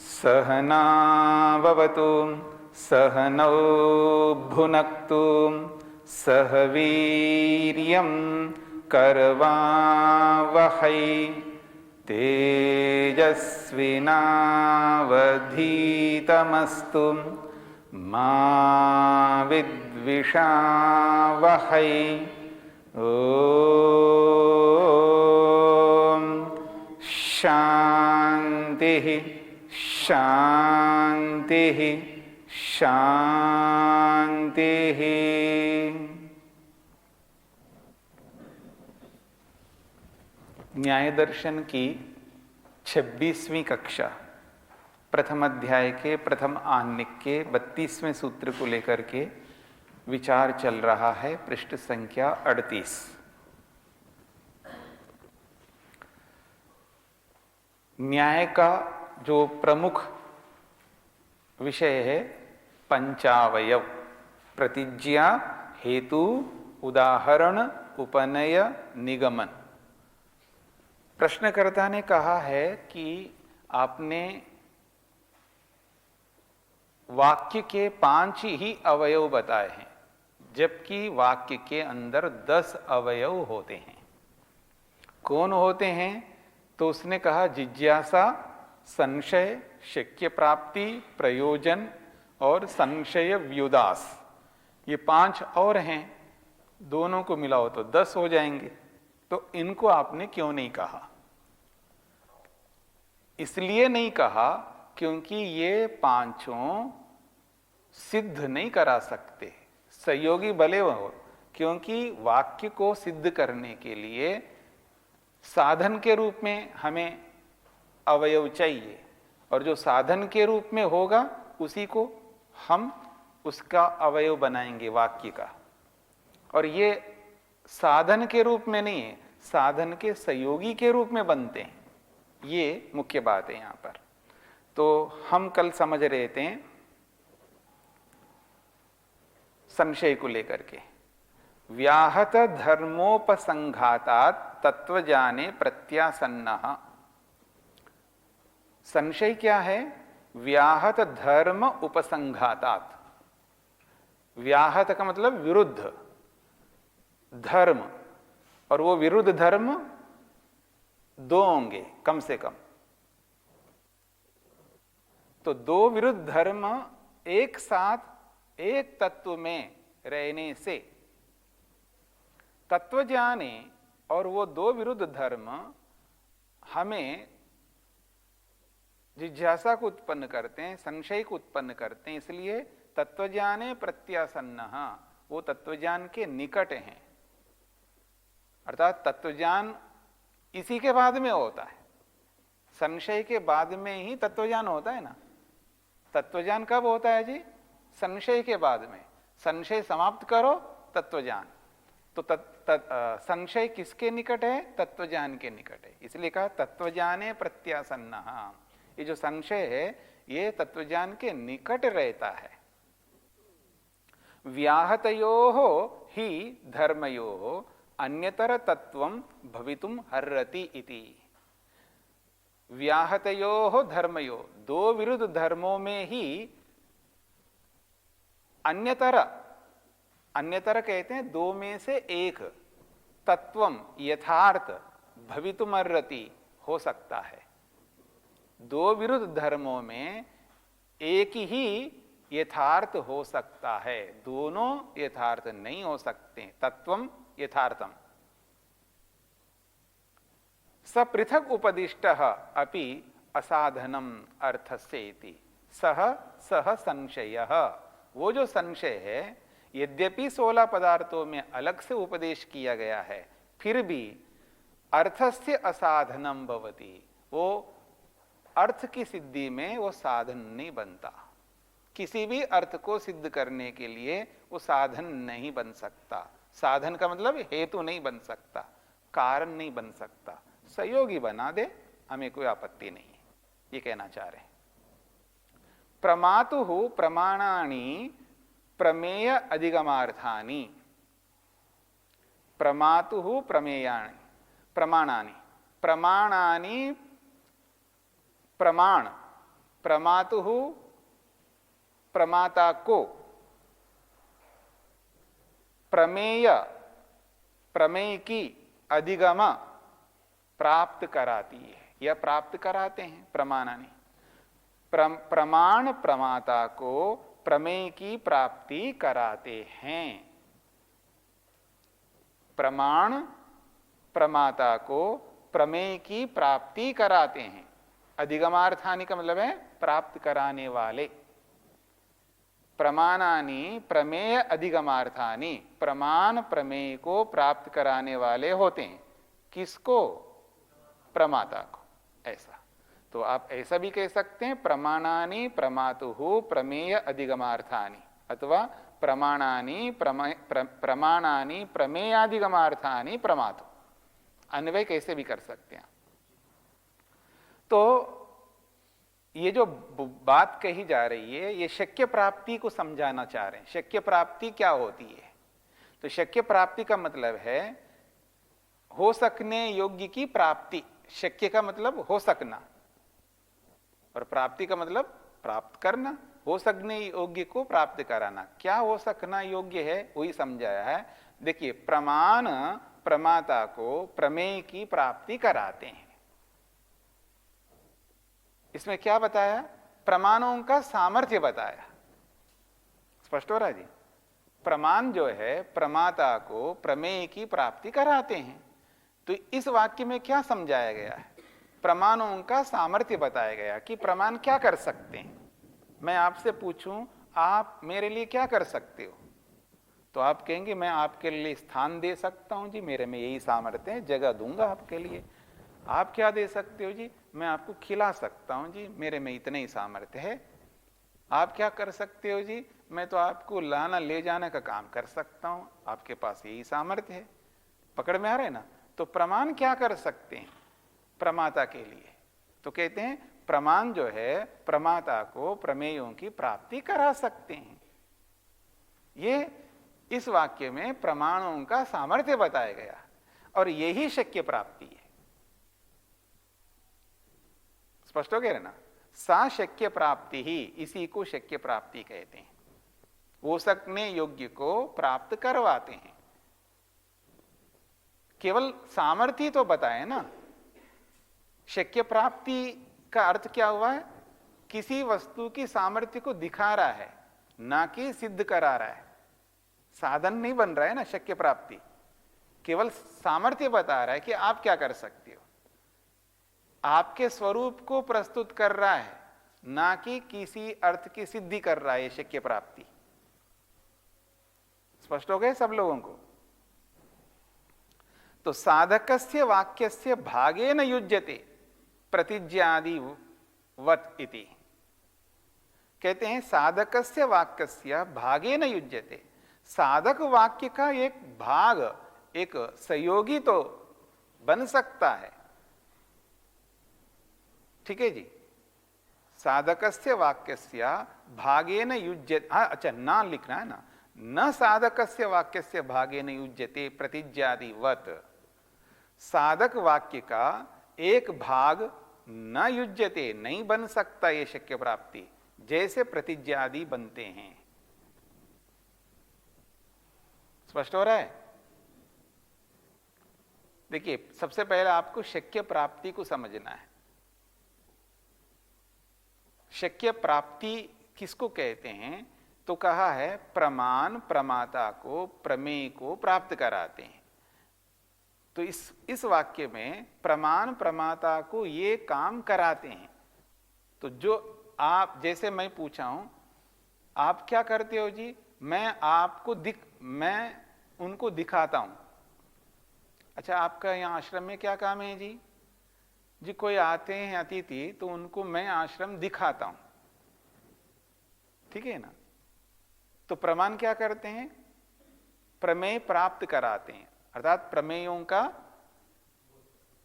सहना भवतु सहनौ भुनक्तु सह वीर्यं करवावहै तेजस्विनावधीतमस्तु मा विद्विषावहै। ओम शांति शांति शांति। न्याय दर्शन की 26वीं कक्षा प्रथम अध्याय के प्रथम आह्निक के 32वें सूत्र को लेकर के विचार चल रहा है। पृष्ठ संख्या 38। न्याय का जो प्रमुख विषय है पंचावयव, प्रतिज्ञा, हेतु, उदाहरण, उपनय, निगमन। प्रश्नकर्ता ने कहा है कि आपने वाक्य के 5 ही अवयव बताए हैं, जबकि वाक्य के अंदर 10 अवयव होते हैं। कौन होते हैं? तो उसने कहा जिज्ञासा, संशय, शक्य प्राप्ति, प्रयोजन और संशय व्युदास। ये 5 और हैं, दोनों को मिलाओ तो 10 हो जाएंगे। तो इनको आपने क्यों नहीं कहा? इसलिए नहीं कहा क्योंकि ये 5 सिद्ध नहीं करा सकते, सहयोगी भले हो, क्योंकि वाक्य को सिद्ध करने के लिए साधन के रूप में हमें अवयव चाहिए, और जो साधन के रूप में होगा उसी को हम उसका अवयव बनाएंगे वाक्य का। और ये साधन के रूप में नहीं है, साधन के सहयोगी के रूप में बनते हैं। ये मुख्य बात है यहां पर। तो हम कल समझ रहे थे संशय को लेकर के, व्याहत धर्मोपसंघातात् तत्वज्ञाने प्रत्यासन्नः। संशय क्या है? व्याहत धर्म उपसंघातात्। व्याहत का मतलब विरुद्ध धर्म, और वो विरुद्ध धर्म 2 होंगे कम से कम। तो 2 विरुद्ध धर्म एक साथ एक तत्व में रहने से तत्वज्ञाने, और वो 2 विरुद्ध धर्म हमें जिज्ञासा को उत्पन्न करते हैं, संशय को उत्पन्न करते हैं। इसलिए तत्वज्ञाने प्रत्यासन्नः, वो तत्वज्ञान के निकट हैं। अर्थात तत्वज्ञान इसी के बाद में होता है, संशय के बाद में ही तत्वज्ञान होता है ना। तत्वज्ञान कब होता है जी? संशय के बाद में। संशय समाप्त करो, तत्वज्ञान। तो संशय किसके निकट है? तत्वज्ञान के निकट है। इसलिए कहा तत्वज्ञाने प्रत्यासन्नः। ये जो संशय है ये तत्वज्ञान के निकट रहता है। व्याहतयोः ही धर्मयोः अन्यतर तत्वं भवितुम अर्हति इति। व्याहतयोः धर्मयोः, 2 विरुद्ध धर्मों में ही अन्यतर, अन्यतर कहते हैं 2 में से एक, तत्वम यथार्थ, भवितुम अर्हति हो सकता है। 2 विरुद्ध धर्मों में एक ही यथार्थ हो सकता है, दोनों यथार्थ नहीं हो सकते। तत्वम यथार्थम। स पृथक उपदिष्टः अपि असाधनम अर्थस्येति सह सह संशयः। वो जो संशय है, यद्यपि 16 पदार्थों में अलग से उपदेश किया गया है, फिर भी अर्थस्य असाधनम भवति। वो अर्थ की सिद्धि में वो साधन नहीं बनता। किसी भी अर्थ को सिद्ध करने के लिए वो साधन नहीं बन सकता। साधन का मतलब हेतु नहीं बन सकता, कारण नहीं बन सकता। सहयोगी बना दे, हमें कोई आपत्ति नहीं है, ये कहना चाह रहे हैं। प्रमातु प्रमाणानि प्रमेय अधिगमार्थानि। प्रमातु प्रमेयानि प्रमाणानि प्रमाणानि प्रमाण प्रमातु प्रमाता को प्रमेय प्रमेय की अधिगम प्राप्त कराती है या प्राप्त कराते हैं प्रमाणानि। प्रमाण प्रमाता को प्रमेय की प्राप्ति कराते हैं। प्रमाण प्रमाता को प्रमेय की प्राप्ति कराते हैं। अधिगमार्थानि का मतलब है प्राप्त कराने वाले। प्रमाणानि प्रमेय अधिगमार्थानि प्रमाण प्रमेय को प्राप्त कराने वाले होते हैं। किसको? प्रमाता को। ऐसा तो आप ऐसा भी कह सकते हैं प्रमाणानि प्रमातुः प्रमेय अधिगमार्थानि अथवा प्रमाणानि प्रमाणानि प्रमेयाधिगमार्थानि प्रमातु। अन्वय कैसे भी कर सकते हैं। तो ये जो बात कही जा रही है ये शक्य प्राप्ति को समझाना चाह रहे हैं। शक्य प्राप्ति क्या होती है? तो शक्य प्राप्ति का मतलब है हो सकने योग्य की प्राप्ति। शक्य का मतलब हो सकना और प्राप्ति का मतलब प्राप्त करना। हो सकने योग्य को प्राप्त कराना। क्या हो सकना योग्य है वही समझाया है। देखिए, प्रमाण प्रमाता को प्रमेय की प्राप्ति कराते हैं। इसमें क्या बताया? प्रमाणों का सामर्थ्य बताया। स्पष्ट हो रहा है जी? प्रमाण जो है प्रमाता को प्रमेय की प्राप्ति कराते हैं। तो इस वाक्य में क्या समझाया गया है? प्रमाणों का सामर्थ्य बताया गया कि प्रमाण क्या कर सकते हैं। मैं आपसे पूछूं आप मेरे लिए क्या कर सकते हो, तो आप कहेंगे मैं आपके लिए स्थान दे सकता हूं जी, मेरे में यही सामर्थ्य है, जगह दूंगा आपके लिए। आप क्या दे सकते हो जी? मैं आपको खिला सकता हूं जी, मेरे में इतने ही सामर्थ्य है। आप क्या कर सकते हो जी? मैं तो आपको लाना ले जाने का काम कर सकता हूं, आपके पास यही सामर्थ्य है। पकड़ में आ रहे ना? तो प्रमाण क्या कर सकते हैं प्रमाता के लिए? तो कहते हैं प्रमाण जो है प्रमाता को प्रमेयों की प्राप्ति करा सकते हैं। ये इस वाक्य में प्रमाणों का सामर्थ्य बताया गया और यही शक्य प्राप्ति है। स्पष्ट हो गया ना? सा शक्य प्राप्ति ही, इसी को शक्य प्राप्ति कहते हैं। हो सकने योग्य को प्राप्त करवाते हैं। केवल सामर्थ्य तो बताए ना। शक्य प्राप्ति का अर्थ क्या हुआ है? किसी वस्तु की सामर्थ्य को दिखा रहा है, ना कि सिद्ध करा रहा है। साधन नहीं बन रहा है ना शक्य प्राप्ति, केवल सामर्थ्य बता रहा है कि आप क्या कर सकते हो। आपके स्वरूप को प्रस्तुत कर रहा है, ना कि किसी अर्थ की सिद्धि कर रहा है शक्य प्राप्ति। स्पष्ट हो गए सब लोगों को? तो साधकस्य वाक्यस्य भागेन युज्यते प्रतिज्ञादि वत इति। कहते हैं साधकस्य वाक्यस्य भागेन युज्यते। साधक वाक्य का एक भाग, एक सहयोगी तो बन सकता है। ठीक है जी? साधकस्य वाक्यस्य भागेन युज्यते। अच्छा, ना लिखना है ना, न साधकस्य वाक्यस्य भागेन युज्यते प्रतिज्ञादि वत। साधक वाक्य का एक भाग न युज्यते, नहीं बन सकता ये शक्य प्राप्ति, जैसे प्रतिज्ञादि बनते हैं। स्पष्ट हो रहा है? देखिए, सबसे पहले आपको शक्य प्राप्ति को समझना है। शक्य प्राप्ति किसको कहते हैं? तो कहा है प्रमाण प्रमाता को प्रमेय को प्राप्त कराते हैं। तो इस वाक्य में प्रमाण प्रमाता को ये काम कराते हैं। तो जो आप, जैसे मैं पूछा हूं आप क्या करते हो जी? मैं उनको दिखाता हूं। अच्छा, आपका यहां आश्रम में क्या काम है जी? जी कोई आते हैं अतिथि तो उनको मैं आश्रम दिखाता हूं। ठीक है ना? तो प्रमाण क्या करते हैं? प्रमेय प्राप्त कराते हैं, अर्थात प्रमेयों का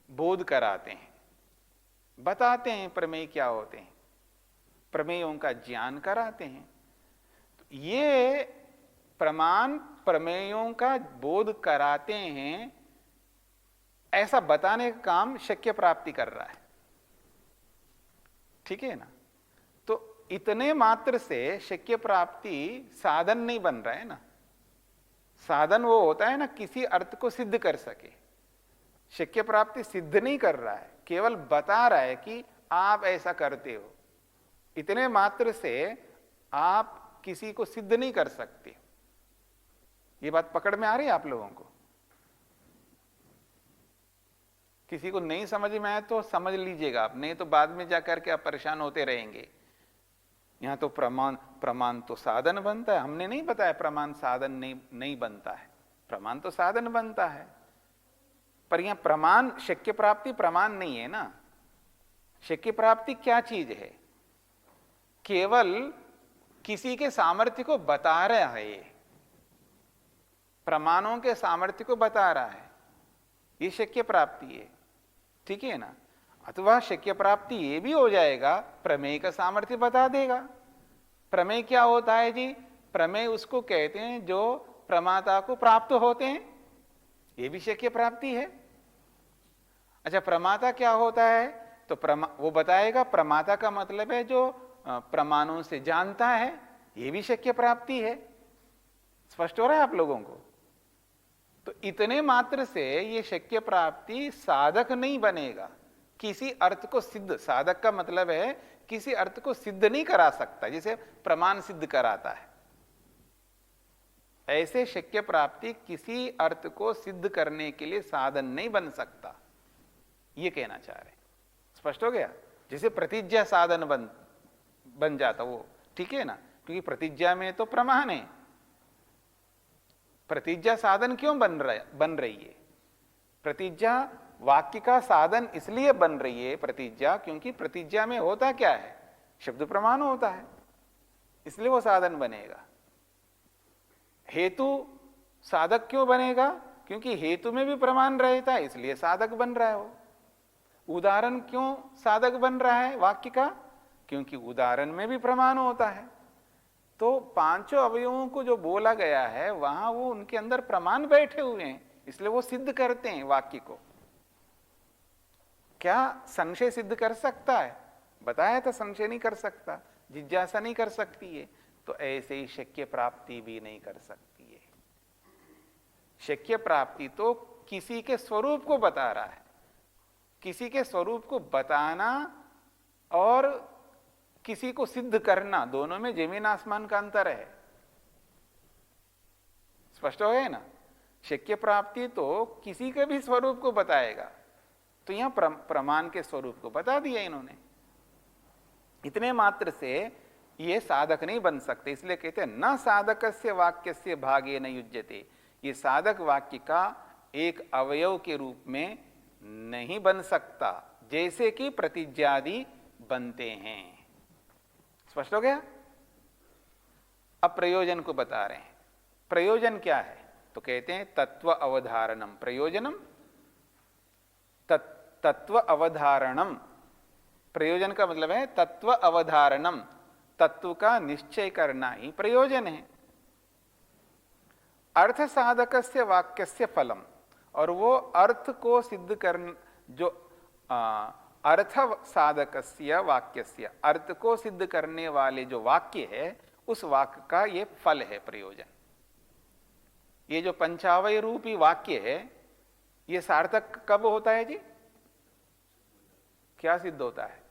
बोध कराते हैं, बताते हैं प्रमेय क्या होते हैं, प्रमेयों का ज्ञान कराते हैं। तो ये प्रमाण प्रमेयों का बोध कराते हैं, ऐसा बताने का काम शक्य प्राप्ति कर रहा है। ठीक है ना? तो इतने मात्र से शक्य प्राप्ति साधन नहीं बन रहा है ना। साधन वो होता है ना किसी अर्थ को सिद्ध कर सके। शक्य प्राप्ति सिद्ध नहीं कर रहा है, केवल बता रहा है कि आप ऐसा करते हो। इतने मात्र से आप किसी को सिद्ध नहीं कर सकते। ये बात पकड़ में आ रही है आप लोगों को? किसी को नहीं समझ में आए तो समझ लीजिएगा आप, नहीं तो बाद में जाकर के आप परेशान होते रहेंगे। यहां तो प्रमाण तो साधन बनता है। हमने नहीं बताया प्रमाण साधन नहीं बनता है। प्रमाण तो साधन बनता है, पर यहां प्रमाण शक्य प्राप्ति प्रमाण नहीं है ना। शक्य प्राप्ति क्या चीज है? केवल किसी के सामर्थ्य को बता रहा है, ये प्रमाणों के सामर्थ्य को बता रहा है, ये शक्य प्राप्ति है। ठीक है ना? अथवा शक्य प्राप्ति ये भी हो जाएगा, प्रमेय का सामर्थ्य बता देगा। प्रमेय क्या होता है जी? प्रमेय उसको कहते हैं जो प्रमाता को प्राप्त होते हैं, ये भी शक्य प्राप्ति है। अच्छा, प्रमाता क्या होता है? तो वो बताएगा। प्रमाता का मतलब है जो प्रमाणों से जानता है, ये भी शक्य प्राप्ति है। स्पष्ट हो रहा है आप लोगों को? तो इतने मात्र से ये शक्य प्राप्ति साधक नहीं बनेगा, किसी अर्थ को सिद्ध। साधक का मतलब है किसी अर्थ को सिद्ध नहीं करा सकता, जिसे प्रमाण सिद्ध कराता है। ऐसे शक्य प्राप्ति किसी अर्थ को सिद्ध करने के लिए साधन नहीं बन सकता, ये कहना चाह रहे। स्पष्ट हो गया? जिसे प्रतिज्ञा साधन बन जाता वो। ठीक है ना? क्योंकि प्रतिज्ञा में तो प्रमाण है। प्रतिज्ञा साधन क्यों बन रही है? प्रतिज्ञा वाक्य का साधन इसलिए बन रही है प्रतिज्ञा, क्योंकि प्रतिज्ञा में होता क्या है? शब्द प्रमाण होता है, इसलिए वो साधन बनेगा। हेतु साधक क्यों बनेगा? क्योंकि हेतु में भी प्रमाण रहता है, इसलिए साधक बन रहा है वो। उदाहरण क्यों साधक बन रहा है वाक्य का? क्योंकि उदाहरण में भी प्रमाण होता है। तो पांचों अवयवों को जो बोला गया है वहां वो उनके अंदर प्रमाण बैठे हुए हैं, इसलिए वो सिद्ध करते हैं वाक्य को। क्या संशय सिद्ध कर सकता है? बताया था संशय नहीं कर सकता, जिज्ञासा नहीं कर सकती है। तो ऐसे ही शक्य प्राप्ति भी नहीं कर सकती है। शक्य प्राप्ति तो किसी के स्वरूप को बता रहा है। किसी के स्वरूप को बताना और किसी को सिद्ध करना, दोनों में जमीन आसमान का अंतर है। स्पष्ट हो गया ना? शक्य प्राप्ति तो किसी के भी स्वरूप को बताएगा, तो यहां प्रमाण के स्वरूप को बता दिया इन्होंने। इतने मात्र से ये साधक नहीं बन सकते, इसलिए कहते हैं न साधकस्य वाक्यस्य भागे न युज्यते। ये साधक वाक्य का एक अवयव के रूप में नहीं बन सकता, जैसे कि प्रतिज्ञादि बनते हैं। स्पष्ट हो गया? अब प्रयोजन को बता रहे हैं। प्रयोजन क्या है? तो कहते हैं तत्व अवधारणम प्रयोजनम। तत्व अवधारणम, प्रयोजन का मतलब है तत्व अवधारणम, तत्व का निश्चय करना ही प्रयोजन है। अर्थ साधकस्य वाक्यस्य फलम, और वो अर्थ को सिद्ध करने, जो अर्थ साधकस्य वाक्यस्य, अर्थ को सिद्ध करने वाले जो वाक्य है, उस वाक्य का ये फल है प्रयोजन। ये जो पंचावय रूपी वाक्य है, ये सार्थक कब होता है जी? क्या सिद्ध होता है?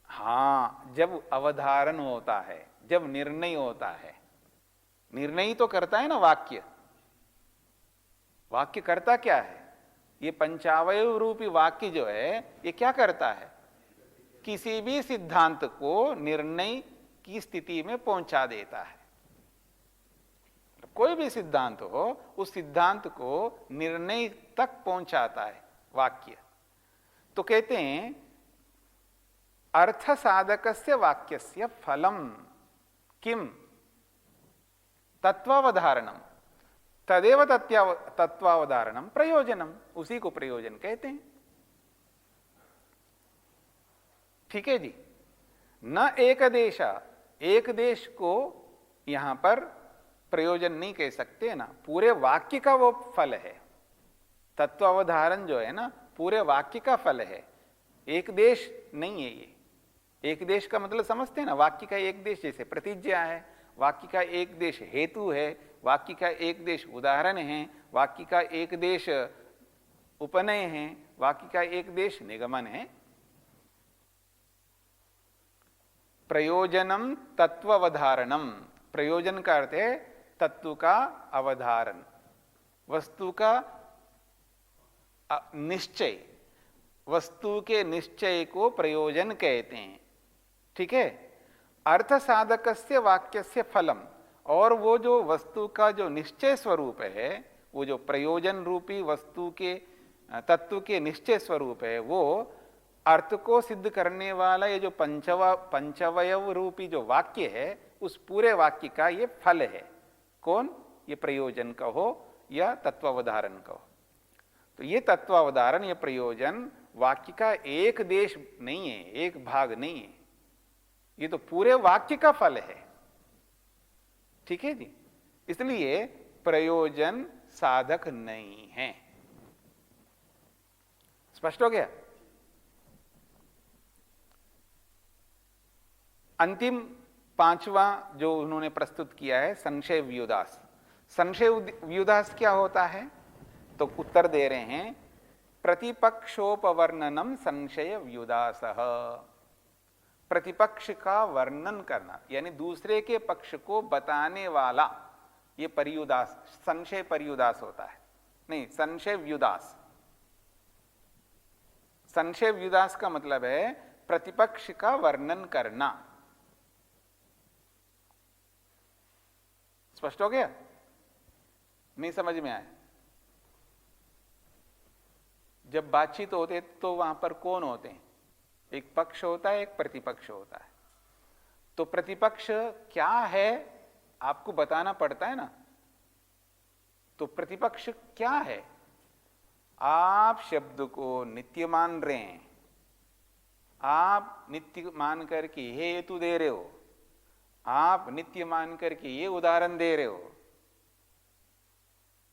हाँ, जब अवधारण होता है, जब निर्णय होता है। निर्णय तो करता है ना वाक्य। वाक्य करता क्या है? ये पंचावय रूपी वाक्य जो है, ये क्या करता है? किसी भी सिद्धांत को निर्णय की स्थिति में पहुंचा देता है। कोई भी सिद्धांत हो, उस सिद्धांत को निर्णय तक पहुंचाता है वाक्य। तो कहते हैं अर्थ साधकस्य वाक्यस्य फलम किम? तत्वावधारणम। तदेव तत्वावधारणम प्रयोजनम, उसी को प्रयोजन कहते हैं। ठीक है जी? न एक देश, एक देश को यहां पर प्रयोजन नहीं कह सकते ना, पूरे वाक्य का वो फल है। तत्व अवधारण जो है ना, पूरे वाक्य का फल है, एक देश नहीं है ये। एक देश का मतलब समझते हैं ना, वाक्य का एक देश जैसे प्रतिज्ञा है, वाक्य का एक देश हेतु है, वाक्य का एक देश उदाहरण है, वाक्य का एक देश उपनय है, वाक्य का एक देश निगमन है। प्रयोजनम तत्ववधारणम, प्रयोजन का अर्थ है तत्व का अवधारण, वस्तु का निश्चय, वस्तु के निश्चय को प्रयोजन कहते हैं। ठीक है। अर्थ साधकस्य वाक्यस्य फलम, और वो जो वस्तु का जो निश्चय स्वरूप है, वो जो प्रयोजन रूपी वस्तु के तत्व के निश्चय स्वरूप है, वो अर्थ को सिद्ध करने वाला ये जो पंचवयव रूपी जो वाक्य है, उस पूरे वाक्य का ये फल है। कौन? ये प्रयोजन कहो या तत्वावधारण कहो। तो ये तत्वावधारण, ये प्रयोजन वाक्य का एक देश नहीं है, एक भाग नहीं है, ये तो पूरे वाक्य का फल है। ठीक है जी। इसलिए प्रयोजन साधक नहीं है। स्पष्ट हो गया? अंतिम पांचवा जो उन्होंने प्रस्तुत किया है, संशय व्युदास। संशय व्युदास क्या होता है? तो उत्तर दे रहे हैं, प्रतिपक्षोपवर्णनम संशय व्युदासः। प्रतिपक्ष का वर्णन करना, यानी दूसरे के पक्ष को बताने वाला, ये पर्युदास, संशय पर्युदास होता है। नहीं, संशय व्युदास। संशय व्युदास का मतलब है प्रतिपक्ष का वर्णन करना। स्पष्ट हो गया? नहीं समझ में आया? जब बातचीत होते तो वहां पर कौन होते हैं? एक पक्ष होता है, एक प्रतिपक्ष होता है। तो प्रतिपक्ष क्या है आपको बताना पड़ता है ना। तो प्रतिपक्ष क्या है? आप शब्द को नित्य मान रहे हैं, आप नित्य मान करके ये हेतु दे रहे हो, आप नित्य मान करके ये उदाहरण दे रहे हो,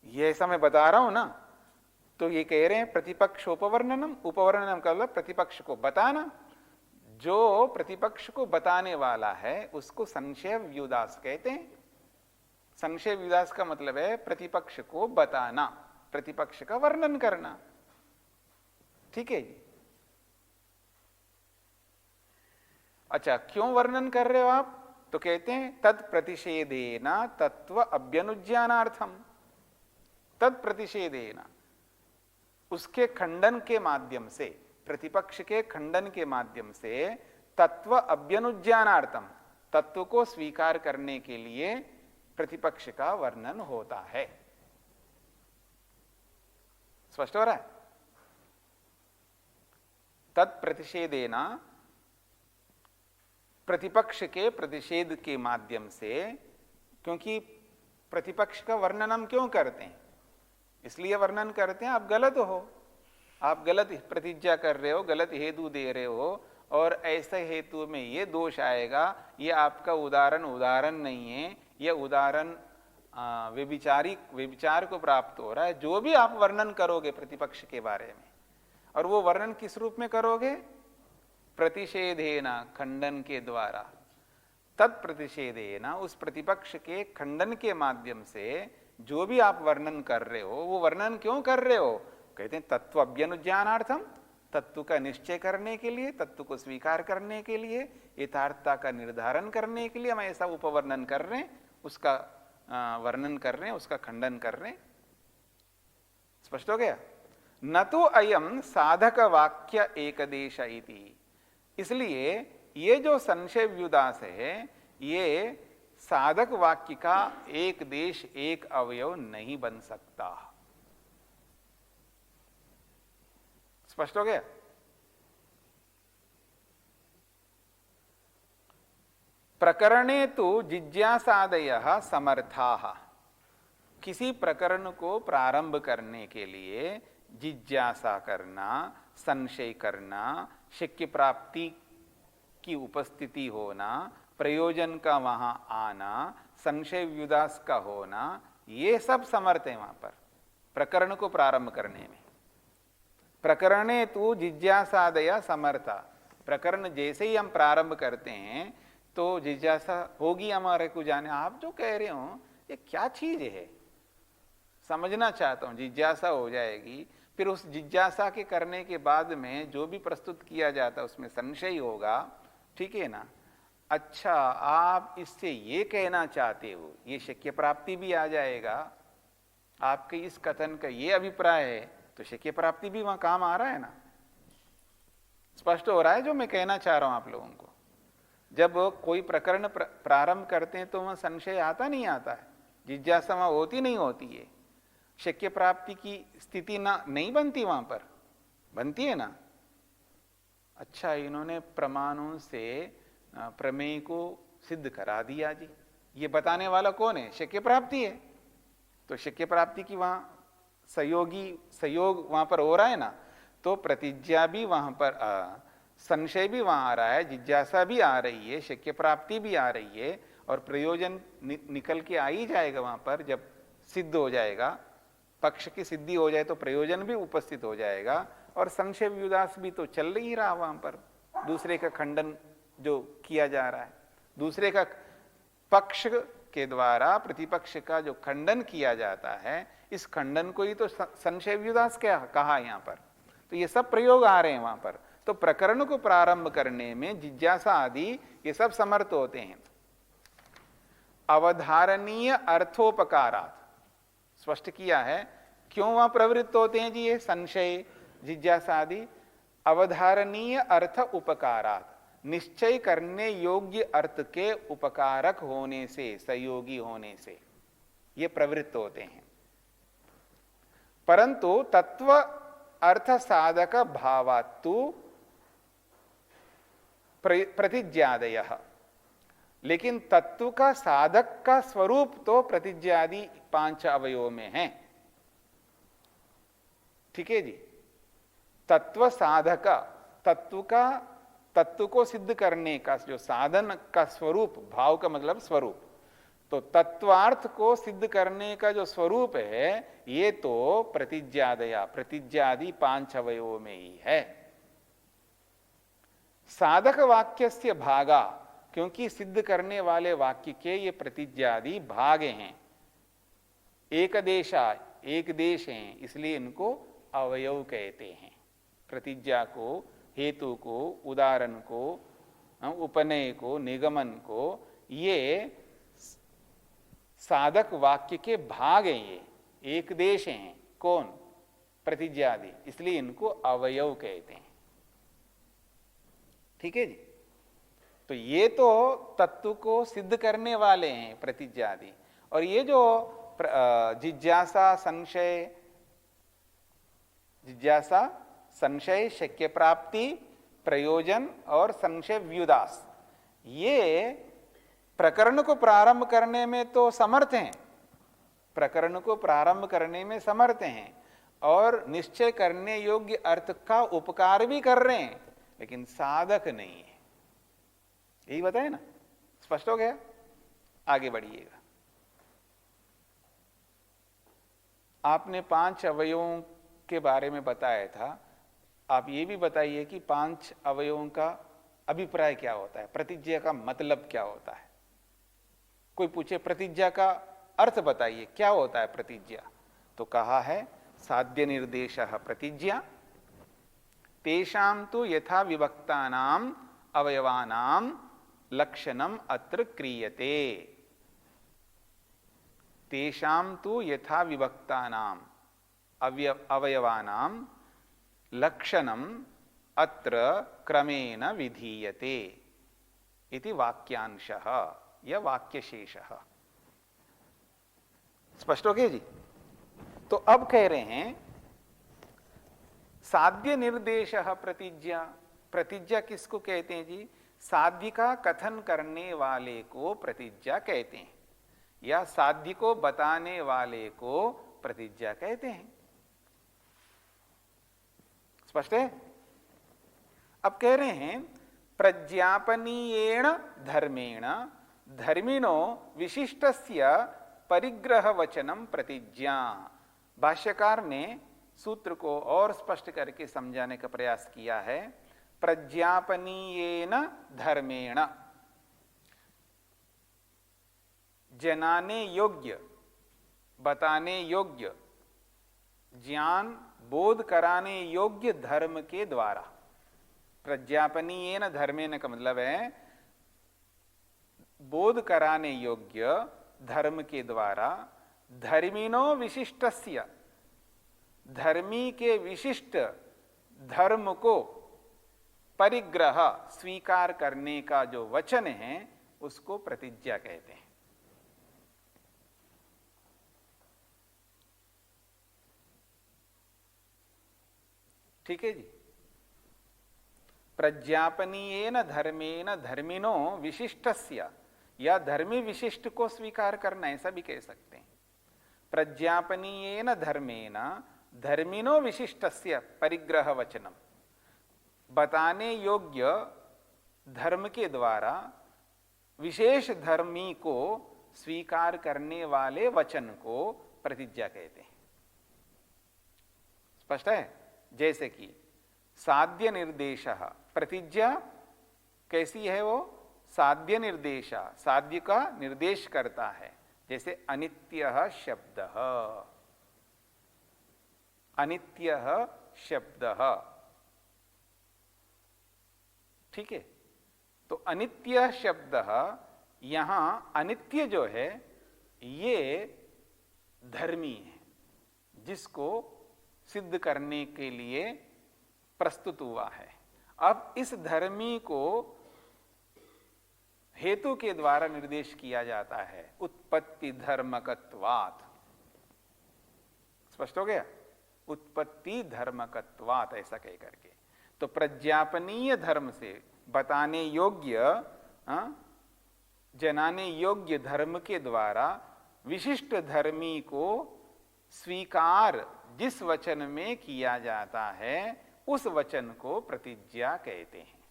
ये ऐसा मैं बता रहा हूं ना। तो ये कह रहे हैं प्रतिपक्ष उपवर्णनम। उपवर्णनम का मतलब प्रतिपक्ष को बताना। जो प्रतिपक्ष को बताने वाला है उसको संशय व्युदास कहते हैं। संशय व्युदास का मतलब है प्रतिपक्ष को बताना, प्रतिपक्ष का वर्णन करना। ठीक है जी। अच्छा, क्यों वर्णन कर रहे हो आप? तो कहते हैं तत्प्रतिषेधेना तत्व अभ्यनुज्ञानार्थम। तत्प्रतिषेधेना, उसके खंडन के माध्यम से, प्रतिपक्ष के खंडन के माध्यम से, तत्व अभ्यनुज्ञानार्थम, तत्व को स्वीकार करने के लिए प्रतिपक्ष का वर्णन होता है। स्पष्ट हो रहा है? तत्प्रतिषेधेना, प्रतिपक्ष के प्रतिषेध के माध्यम से। क्योंकि प्रतिपक्ष का वर्णन हम क्यों करते हैं? इसलिए वर्णन करते हैं आप गलत हो, आप गलत प्रतिज्ञा कर रहे हो, गलत हेतु दे रहे हो, और ऐसे हेतु में ये दोष आएगा, ये आपका उदाहरण नहीं है, ये उदाहरण व्यभिचार को प्राप्त हो रहा है। जो भी आप वर्णन करोगे प्रतिपक्ष के बारे में, और वो वर्णन किस रूप में करोगे? प्रतिषेधेना, खंडन के द्वारा। तत्प्रतिषेधेना, उस प्रतिपक्ष के खंडन के माध्यम से जो भी आप वर्णन कर रहे हो, वो वर्णन क्यों कर रहे हो? कहते हैं तत्व अभ्यनुज्ञानार्थम, तत्व का निश्चय करने के लिए, तत्व को स्वीकार करने के लिए, यथार्थता का निर्धारण करने के लिए हम ऐसा उपवर्णन कर रहे हैं, उसका वर्णन कर रहे हैं, उसका खंडन कर रहे हैं। स्पष्ट हो गया? न तो अयम साधक वाक्य एकदेश इति। इसलिए ये जो संशय व्युदास है, ये साधक वाक्य का एक देश एक अवयव नहीं बन सकता। स्पष्ट हो गया? प्रकरणे तो जिज्ञासादयः समर्थाः। किसी प्रकरण को प्रारंभ करने के लिए जिज्ञासा करना, संशय करना, शक्य प्राप्ति की उपस्थिति होना, प्रयोजन का वहां आना, संशय व्युदास का होना, ये सब समर्थ है वहां पर प्रकरण को प्रारंभ करने में। प्रकरणे तू जिज्ञासादया समर्था, प्रकरण जैसे ही हम प्रारंभ करते हैं तो जिज्ञासा होगी हमारे को जाने, आप जो कह रहे हो ये क्या चीज है, समझना चाहता हूं, जिज्ञासा हो जाएगी। फिर उस जिज्ञासा के करने के बाद में जो भी प्रस्तुत किया जाता है उसमें संशय होगा, ठीक है ना। अच्छा, आप इससे ये कहना चाहते हो, ये शक्य प्राप्ति भी आ जाएगा, आपके इस कथन का ये अभिप्राय है, तो शक्य प्राप्ति भी वहां काम आ रहा है ना। स्पष्ट हो रहा है जो मैं कहना चाह रहा हूं आप लोगों को। जब कोई प्रकरण प्रारंभ करते हैं तो वहां संशय आता नहीं आता है, जिज्ञासा वहां होती नहीं होती है, शक्य प्राप्ति की स्थिति ना नहीं बनती, वहां पर बनती है ना। अच्छा, इन्होंने प्रमाणों से प्रमेय को सिद्ध करा दिया जी, ये बताने वाला कौन है, शक्य प्राप्ति है। तो शक्य प्राप्ति की वहां सहयोग वहां पर हो रहा है ना, तो प्रतिज्ञा भी वहां पर, संशय भी वहां आ रहा है, जिज्ञासा भी आ रही है, शक्य प्राप्ति भी आ रही है, और प्रयोजन निकल के आ ही जाएगा वहां पर। जब सिद्ध हो जाएगा, पक्ष की सिद्धि हो जाए तो प्रयोजन भी उपस्थित हो जाएगा, और संशय व्युदास भी तो चल ही रहा वहां पर, दूसरे का खंडन जो किया जा रहा है, दूसरे का पक्ष के द्वारा प्रतिपक्ष का जो खंडन किया जाता है, इस खंडन को ही तो संशय व्युदास क्या कहा यहां पर। तो ये सब प्रयोग आ रहे हैं वहां पर। तो प्रकरण को प्रारंभ करने में जिज्ञासा आदि ये सब समर्थ होते हैं। अवधारणीय अर्थोपकारात् स्पष्ट किया है, क्यों वहां प्रवृत्त होते हैं जी ये संशय जिज्ञासा आदि। अवधारणीय अर्थ उपकारात्, निश्चय करने योग्य अर्थ के उपकारक होने से, सहयोगी होने से ये प्रवृत्त होते हैं। परंतु तत्व अर्थ साधक भावात्तु प्रतिज्ञादयः, लेकिन तत्व का साधक का स्वरूप तो प्रतिज्ञादि 5 अवयवों में है, ठीक है जी। तत्व साधक, तत्व को सिद्ध करने का जो साधन का स्वरूप, भाव का मतलब स्वरूप, तो तत्वार्थ को सिद्ध करने का जो स्वरूप है ये तो प्रतिज्ञादया, प्रतिज्ञादि 5 अवयवों में ही है। साधक वाक्य से भागा, क्योंकि सिद्ध करने वाले वाक्य के ये प्रतिज्ञादि भाग हैं, एक देश हैं, इसलिए इनको अवयव कहते हैं। प्रतिज्ञा को, हेतु को, उदाहरण को, उपनय को, निगमन को, ये साधक वाक्य के भाग हैं, ये एक देश हैं। कौन? प्रतिज्ञादि, इसलिए इनको अवयव कहते हैं, ठीक है जी। तो ये तो तत्व को सिद्ध करने वाले हैं प्रतिज्ञादि, और ये जो जिज्ञासा संशय, शक्य प्राप्ति, प्रयोजन और संशय व्युदास, ये प्रकरण को प्रारंभ करने में तो समर्थ हैं, प्रकरण को प्रारंभ करने में समर्थ हैं, और निश्चय करने योग्य अर्थ का उपकार भी कर रहे हैं, लेकिन साधक नहीं है। यही बताए ना, स्पष्ट हो गया। आगे बढ़िएगा। आपने 5 अवयवों के बारे में बताया था, आप ये भी बताइए कि 5 अवयवों का अभिप्राय क्या होता है, प्रतिज्ञा का मतलब क्या होता है। कोई पूछे प्रतिज्ञा का अर्थ बताइए, क्या होता है प्रतिज्ञा, तो कहा है साध्य निर्देशः प्रतिज्ञा, तेषां तु यथा विभक्तानां अवयवानां लक्षणम अत्र क्रियते। तेषां तु यथा विभक्तानां अवयवानां लक्षणम अत्र क्रमेण विधीयते इति वाक्यांशः या वाक्यशेषः। स्पष्ट हो गया जी। तो अब कह रहे हैं साध्य निर्देशः प्रतिज्ञा। प्रतिज्ञा किसको कहते हैं जी? साध्य का कथन करने वाले को प्रतिज्ञा कहते हैं, या साध्य को बताने वाले को प्रतिज्ञा कहते हैं। स्पष्ट है? अब कह रहे हैं प्रज्ञापनीयेण धर्मेण धर्मिणो विशिष्टस्य परिग्रह वचनम प्रतिज्ञा। भाष्यकार ने सूत्र को और स्पष्ट करके समझाने का प्रयास किया है। प्रज्ञापनीयेन धर्मेण, जनाने योग्य, बताने योग्य, ज्ञान बोध कराने योग्य धर्म के द्वारा। प्रज्ञापनीयेन धर्मेण का मतलब है बोध कराने योग्य धर्म के द्वारा, धर्मिनो विशिष्टस्य, धर्मी के विशिष्ट धर्म को परिग्रह स्वीकार करने का जो वचन है उसको प्रतिज्ञा कहते हैं। ठीक है जी। प्रज्ञापनीयेन धर्मेण धर्मिनो विशिष्टस्य, या धर्मी विशिष्ट को स्वीकार करना, ऐसा भी कह सकते हैं। प्रज्ञापनीयेन धर्मेण धर्मिनो विशिष्टस्य परिग्रह वचनम, बताने योग्य धर्म के द्वारा विशेष धर्मी को स्वीकार करने वाले वचन को प्रतिज्ञा कहते हैं। स्पष्ट है? जैसे कि साध्य निर्देश, प्रतिज्ञा कैसी है? वो साध्य निर्देश, साध्य का निर्देश करता है। जैसे अनित्य शब्द, अनित्य शब्द, ठीक है। तो अनित्य शब्द, यहां अनित्य जो है ये धर्मी है, जिसको सिद्ध करने के लिए प्रस्तुत हुआ है। अब इस धर्मी को हेतु के द्वारा निर्देश किया जाता है, उत्पत्ति धर्मकत्वात्। स्पष्ट हो गया? उत्पत्ति धर्मकत्वात्, ऐसा कह करके। तो प्रज्ञापनीय धर्म से, बताने योग्य, जनाने योग्य धर्म के द्वारा विशिष्ट धर्मी को स्वीकार जिस वचन में किया जाता है उस वचन को प्रतिज्ञा कहते हैं।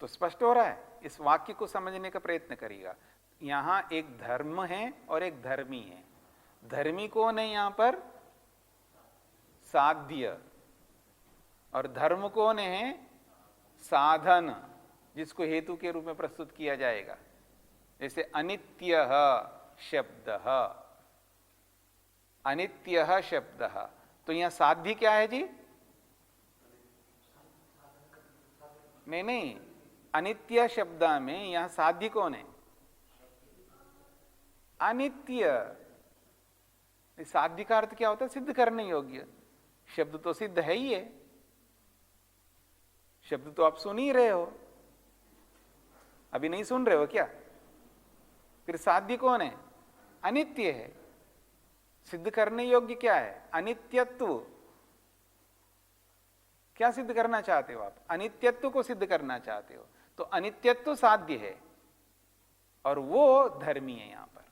तो स्पष्ट हो रहा है? इस वाक्य को समझने का प्रयत्न करिएगा। यहां एक धर्म है और एक धर्मी है। धर्मी कौन है यहां पर? साध्य। और धर्म कौन है? साधन, जिसको हेतु के रूप में प्रस्तुत किया जाएगा। जैसे अनित्य शब्द, अनित्य शब्द, तो यहां साध्य क्या है जी? नहीं, अनित्य शब्द में यहां साध्य कौन है? अनित्य। साध्य का अर्थ क्या होता है? सिद्ध करने योग्य। शब्द तो सिद्ध है ही है, शब्द तो आप सुन ही रहे हो, अभी नहीं सुन रहे हो क्या? फिर साध्य कौन है? अनित्य है। सिद्ध करने योग्य क्या है? अनित्यत्व। क्या सिद्ध करना चाहते हो आप? अनित्यत्व को सिद्ध करना चाहते हो, तो अनित्यत्व साध्य है और वो धर्मी है यहां पर।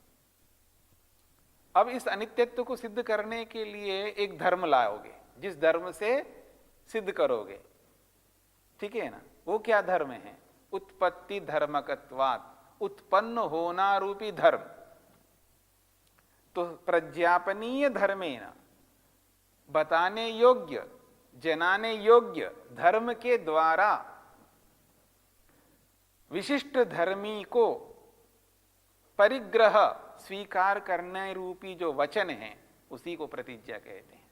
अब इस अनित्यत्व को सिद्ध करने के लिए एक धर्म लाओगे, जिस धर्म से सिद्ध करोगे, ठीक है ना? वो क्या धर्म है? उत्पत्ति धर्मकत्वात्, उत्पन्न होना रूपी धर्म। तो प्रज्ञापनीय धर्मेण, बताने योग्य, जनाने योग्य धर्म के द्वारा विशिष्ट धर्मी को परिग्रह स्वीकार करने रूपी जो वचन है उसी को प्रतिज्ञा कहते हैं।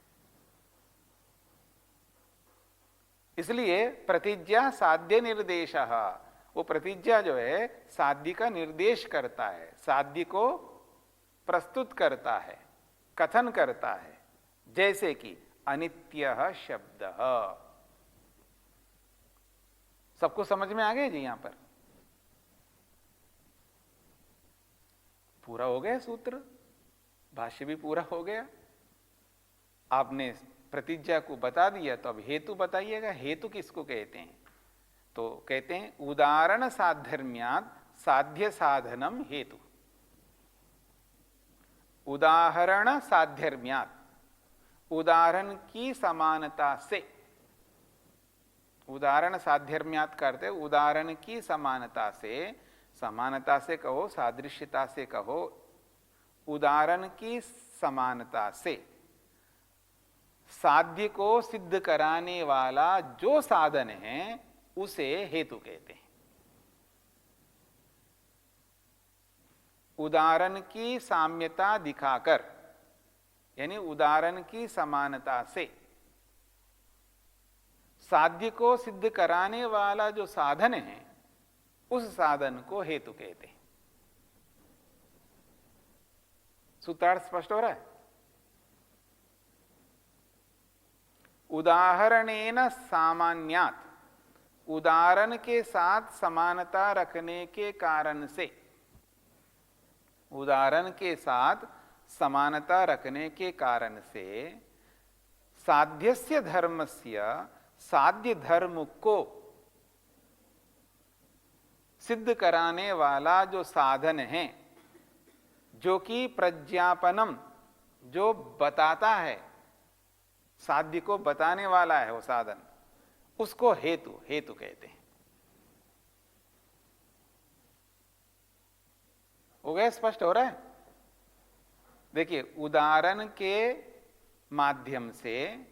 इसलिए प्रतिज्ञा साध्य निर्देश, वो प्रतिज्ञा जो है साध्य का निर्देश करता है, साध्य को प्रस्तुत करता है, कथन करता है। जैसे कि अनित्य शब्द। सबको समझ में आ गया जी? यहां पर पूरा हो गया सूत्र, भाष्य भी पूरा हो गया। आपने प्रतिज्ञा को बता दिया, तो अब हेतु बताइएगा। हेतु किसको कहते हैं? तो कहते हैं उदाहरण साधर्म्यात् साध्य साधनम हेतु। उदाहरण साधर्म्यात्, उदाहरण की समानता से, उदाहरण साध्यर्म्यात करते, उदाहरण की समानता से कहो, सादृश्यता से कहो, उदाहरण की समानता से साध्य को सिद्ध कराने वाला जो साधन है उसे हेतु कहते हैं। उदाहरण की साम्यता दिखाकर, यानी उदाहरण की समानता से साध्य को सिद्ध कराने वाला जो साधन है उस साधन को हेतु कहते हैं। सूत्रार्थ स्पष्ट हो रहा है? उदाहरणेन सामान्यात्, उदाहरण के साथ समानता रखने के कारण से, उदाहरण के साथ समानता रखने के कारण से साध्यस्य धर्मस्य, साध्य धर्म को सिद्ध कराने वाला जो साधन है, जो कि प्रज्ञापनम, जो बताता है, साध्य को बताने वाला है वो साधन, उसको हेतु कहते हैं। हो गया? स्पष्ट हो रहा है? देखिए, उदाहरण के माध्यम से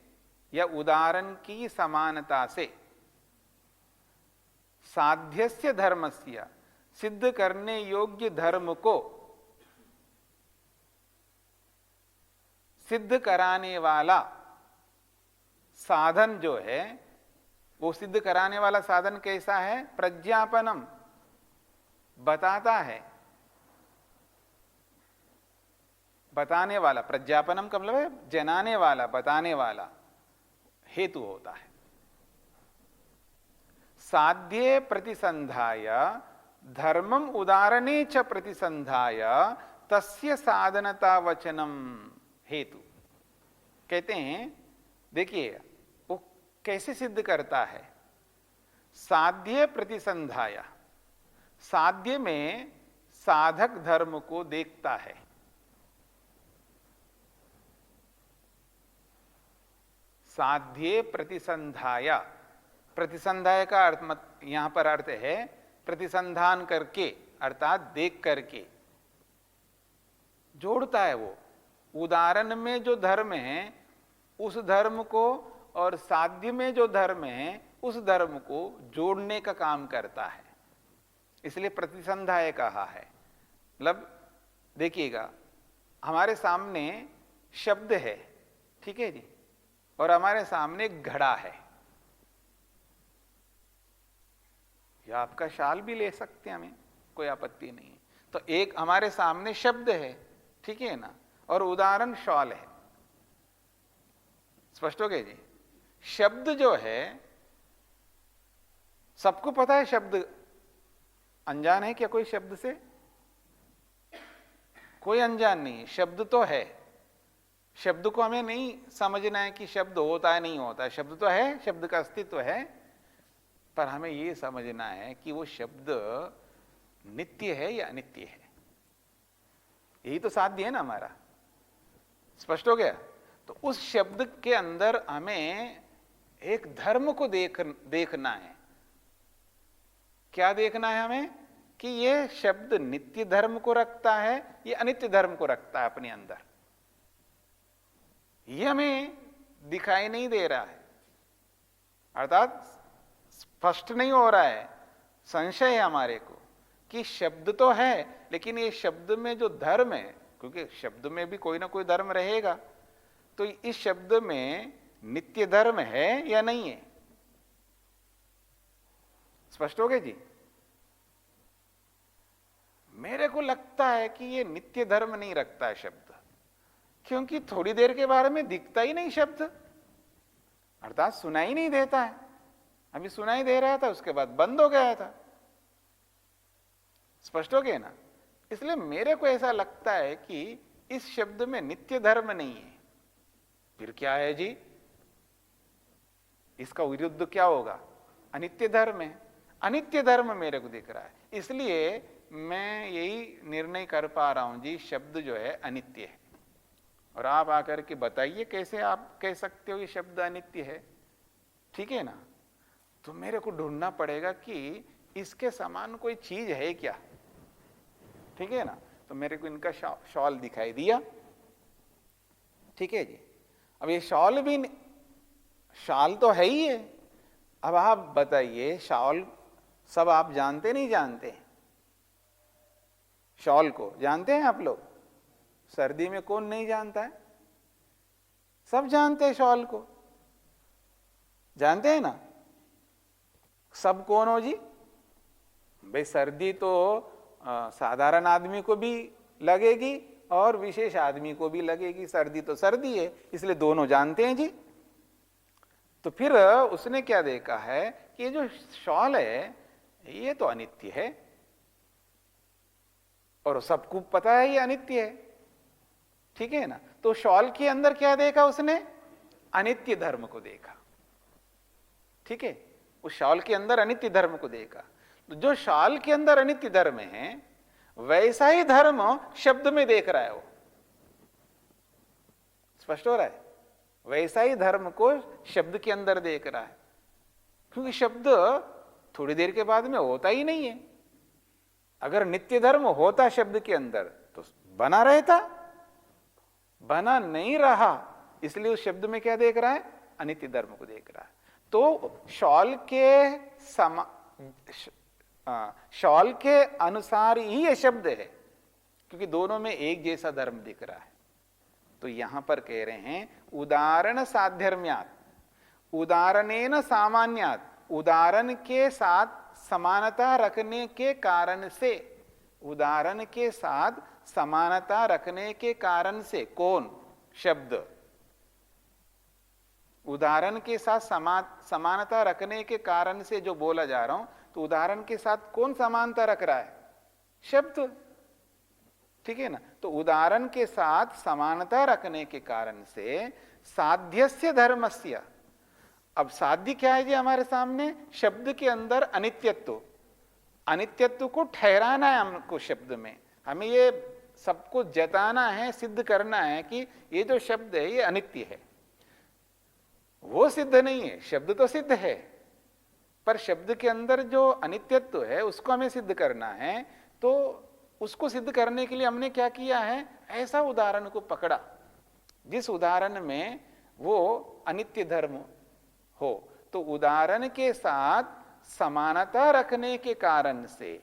या उदाहरण की समानता से साध्यस्य धर्मस्य, सिद्ध करने योग्य धर्म को सिद्ध कराने वाला साधन जो है, वो सिद्ध कराने वाला साधन कैसा है? प्रज्ञापनम, बताता है, बताने वाला। प्रज्ञापनम का मतलब है जनाने वाला, बताने वाला, हेतु होता है। साध्ये प्रतिसंधाय धर्मम उदाहरणे च प्रतिसंधाय तस्य साधनता वचनम हेतु। कहते हैं, देखिए वो कैसे सिद्ध करता है? साध्य प्रतिसंधाय, साध्य में साधक धर्म को देखता है। साध्य प्रतिसंधाय, प्रतिसंधाय का अर्थ यहां पर अर्थ है प्रतिसंधान करके, अर्थात देख करके जोड़ता है। वो उदाहरण में जो धर्म है उस धर्म को और साध्य में जो धर्म है उस धर्म को जोड़ने का काम करता है, इसलिए प्रतिसंधाय कहा है। मतलब देखिएगा, हमारे सामने शब्द है, ठीक है जी, और हमारे सामने घड़ा है, या आपका शाल भी ले सकते हैं, हमें कोई आपत्ति नहीं है। तो एक हमारे सामने शब्द है, ठीक है ना, और उदाहरण शॉल है। स्पष्ट हो गया जी? शब्द जो है, सबको पता है शब्द, अनजान है क्या कोई शब्द से? कोई अनजान नहीं, शब्द तो है। शब्द को हमें नहीं समझना है कि शब्द होता है नहीं होता है, शब्द तो है, शब्द का अस्तित्व है, पर हमें यह समझना है कि वो शब्द नित्य है या अनित्य है। यही तो साध्य है ना हमारा। स्पष्ट हो गया? तो उस शब्द के अंदर हमें एक धर्म को देखना है। क्या देखना है हमें? कि यह शब्द नित्य धर्म को रखता है या अनित्य धर्म को रखता है अपने अंदर। यह हमें दिखाई नहीं दे रहा है, अर्थात स्पष्ट नहीं हो रहा है, संशय है हमारे को कि शब्द तो है, लेकिन ये शब्द में जो धर्म है, क्योंकि शब्द में भी कोई ना कोई धर्म रहेगा, तो इस शब्द में नित्य धर्म है या नहीं है? स्पष्ट हो गया जी? मेरे को लगता है कि ये नित्य धर्म नहीं रखता है शब्द, क्योंकि थोड़ी देर के बारे में दिखता ही नहीं शब्द, अर्थात सुनाई नहीं देता है। अभी सुनाई दे रहा था, उसके बाद बंद हो गया था। स्पष्ट हो गया ना? इसलिए मेरे को ऐसा लगता है कि इस शब्द में नित्य धर्म नहीं है। फिर क्या है जी? इसका विरुद्ध क्या होगा? अनित्य धर्म है। अनित्य धर्म मेरे को दिख रहा है, इसलिए मैं यही निर्णय कर पा रहा हूं जी, शब्द जो है अनित्य है। और आप आकर के बताइए कैसे आप कह सकते हो ये शब्द अनित्य है, ठीक है ना। तो मेरे को ढूंढना पड़ेगा कि इसके समान कोई चीज है क्या, ठीक है ना। तो मेरे को इनका शॉल दिखाई दिया, ठीक है जी। अब ये शॉल भी, शॉल तो है ही है। अब आप बताइए शॉल सब आप जानते नहीं जानते? शॉल को जानते हैं आप लोग? सर्दी में कौन नहीं जानता है? सब जानते हैं शॉल को, जानते हैं ना। सब कौन हो जी? भाई सर्दी तो साधारण आदमी को भी लगेगी और विशेष आदमी को भी लगेगी। सर्दी तो सर्दी है, इसलिए दोनों जानते हैं जी। तो फिर उसने क्या देखा है कि ये जो शॉल है ये तो अनित्य है, और सबको पता है ये अनित्य है, ठीक है ना। तो शॉल के अंदर क्या देखा उसने? अनित्य धर्म को देखा, ठीक है। उस शॉल के अंदर अनित्य धर्म को देखा। तो जो शॉल के अंदर अनित्य धर्म है वैसा ही धर्म शब्द में देख रहा है वो। स्पष्ट हो रहा है? वैसा ही धर्म को शब्द के अंदर देख रहा है, क्योंकि शब्द थोड़ी देर के बाद में होता ही नहीं है। अगर नित्य धर्म होता शब्द के अंदर तो बना रहता, बना नहीं रहा, इसलिए उस शब्द में क्या देख रहा है? अनित्य धर्म को देख रहा है। तो शॉल के अनुसार ही ये शब्द है, क्योंकि दोनों में एक जैसा धर्म दिख रहा है। तो यहां पर कह रहे हैं उदाहरण साध्यर्म्यात्, उदाहरणेन सामान्यात्, उदाहरण के साथ समानता रखने के कारण से, उदाहरण के साथ समानता रखने के कारण से। कौन? शब्द। उदाहरण के साथ समानता रखने के कारण से जो बोला जा रहा हूं, तो उदाहरण के साथ कौन समानता रख रहा है? शब्द, ठीक है ना। तो उदाहरण के साथ समानता रखने के कारण से साध्यस्य धर्मस्य। अब साध्य क्या है जी हमारे सामने? शब्द के अंदर अनित्यत्व, अनित्यत्व को ठहराना है हमको शब्द में। हमें ये सबको जताना है, सिद्ध करना है कि ये जो शब्द है ये अनित्य है। वो सिद्ध नहीं है, शब्द तो सिद्ध है, पर शब्द के अंदर जो अनित्यत्व है उसको हमें सिद्ध करना है। तो उसको सिद्ध करने के लिए हमने क्या किया है? ऐसा उदाहरण को पकड़ा जिस उदाहरण में वो अनित्य धर्म हो। तो उदाहरण के साथ समानता रखने के कारण से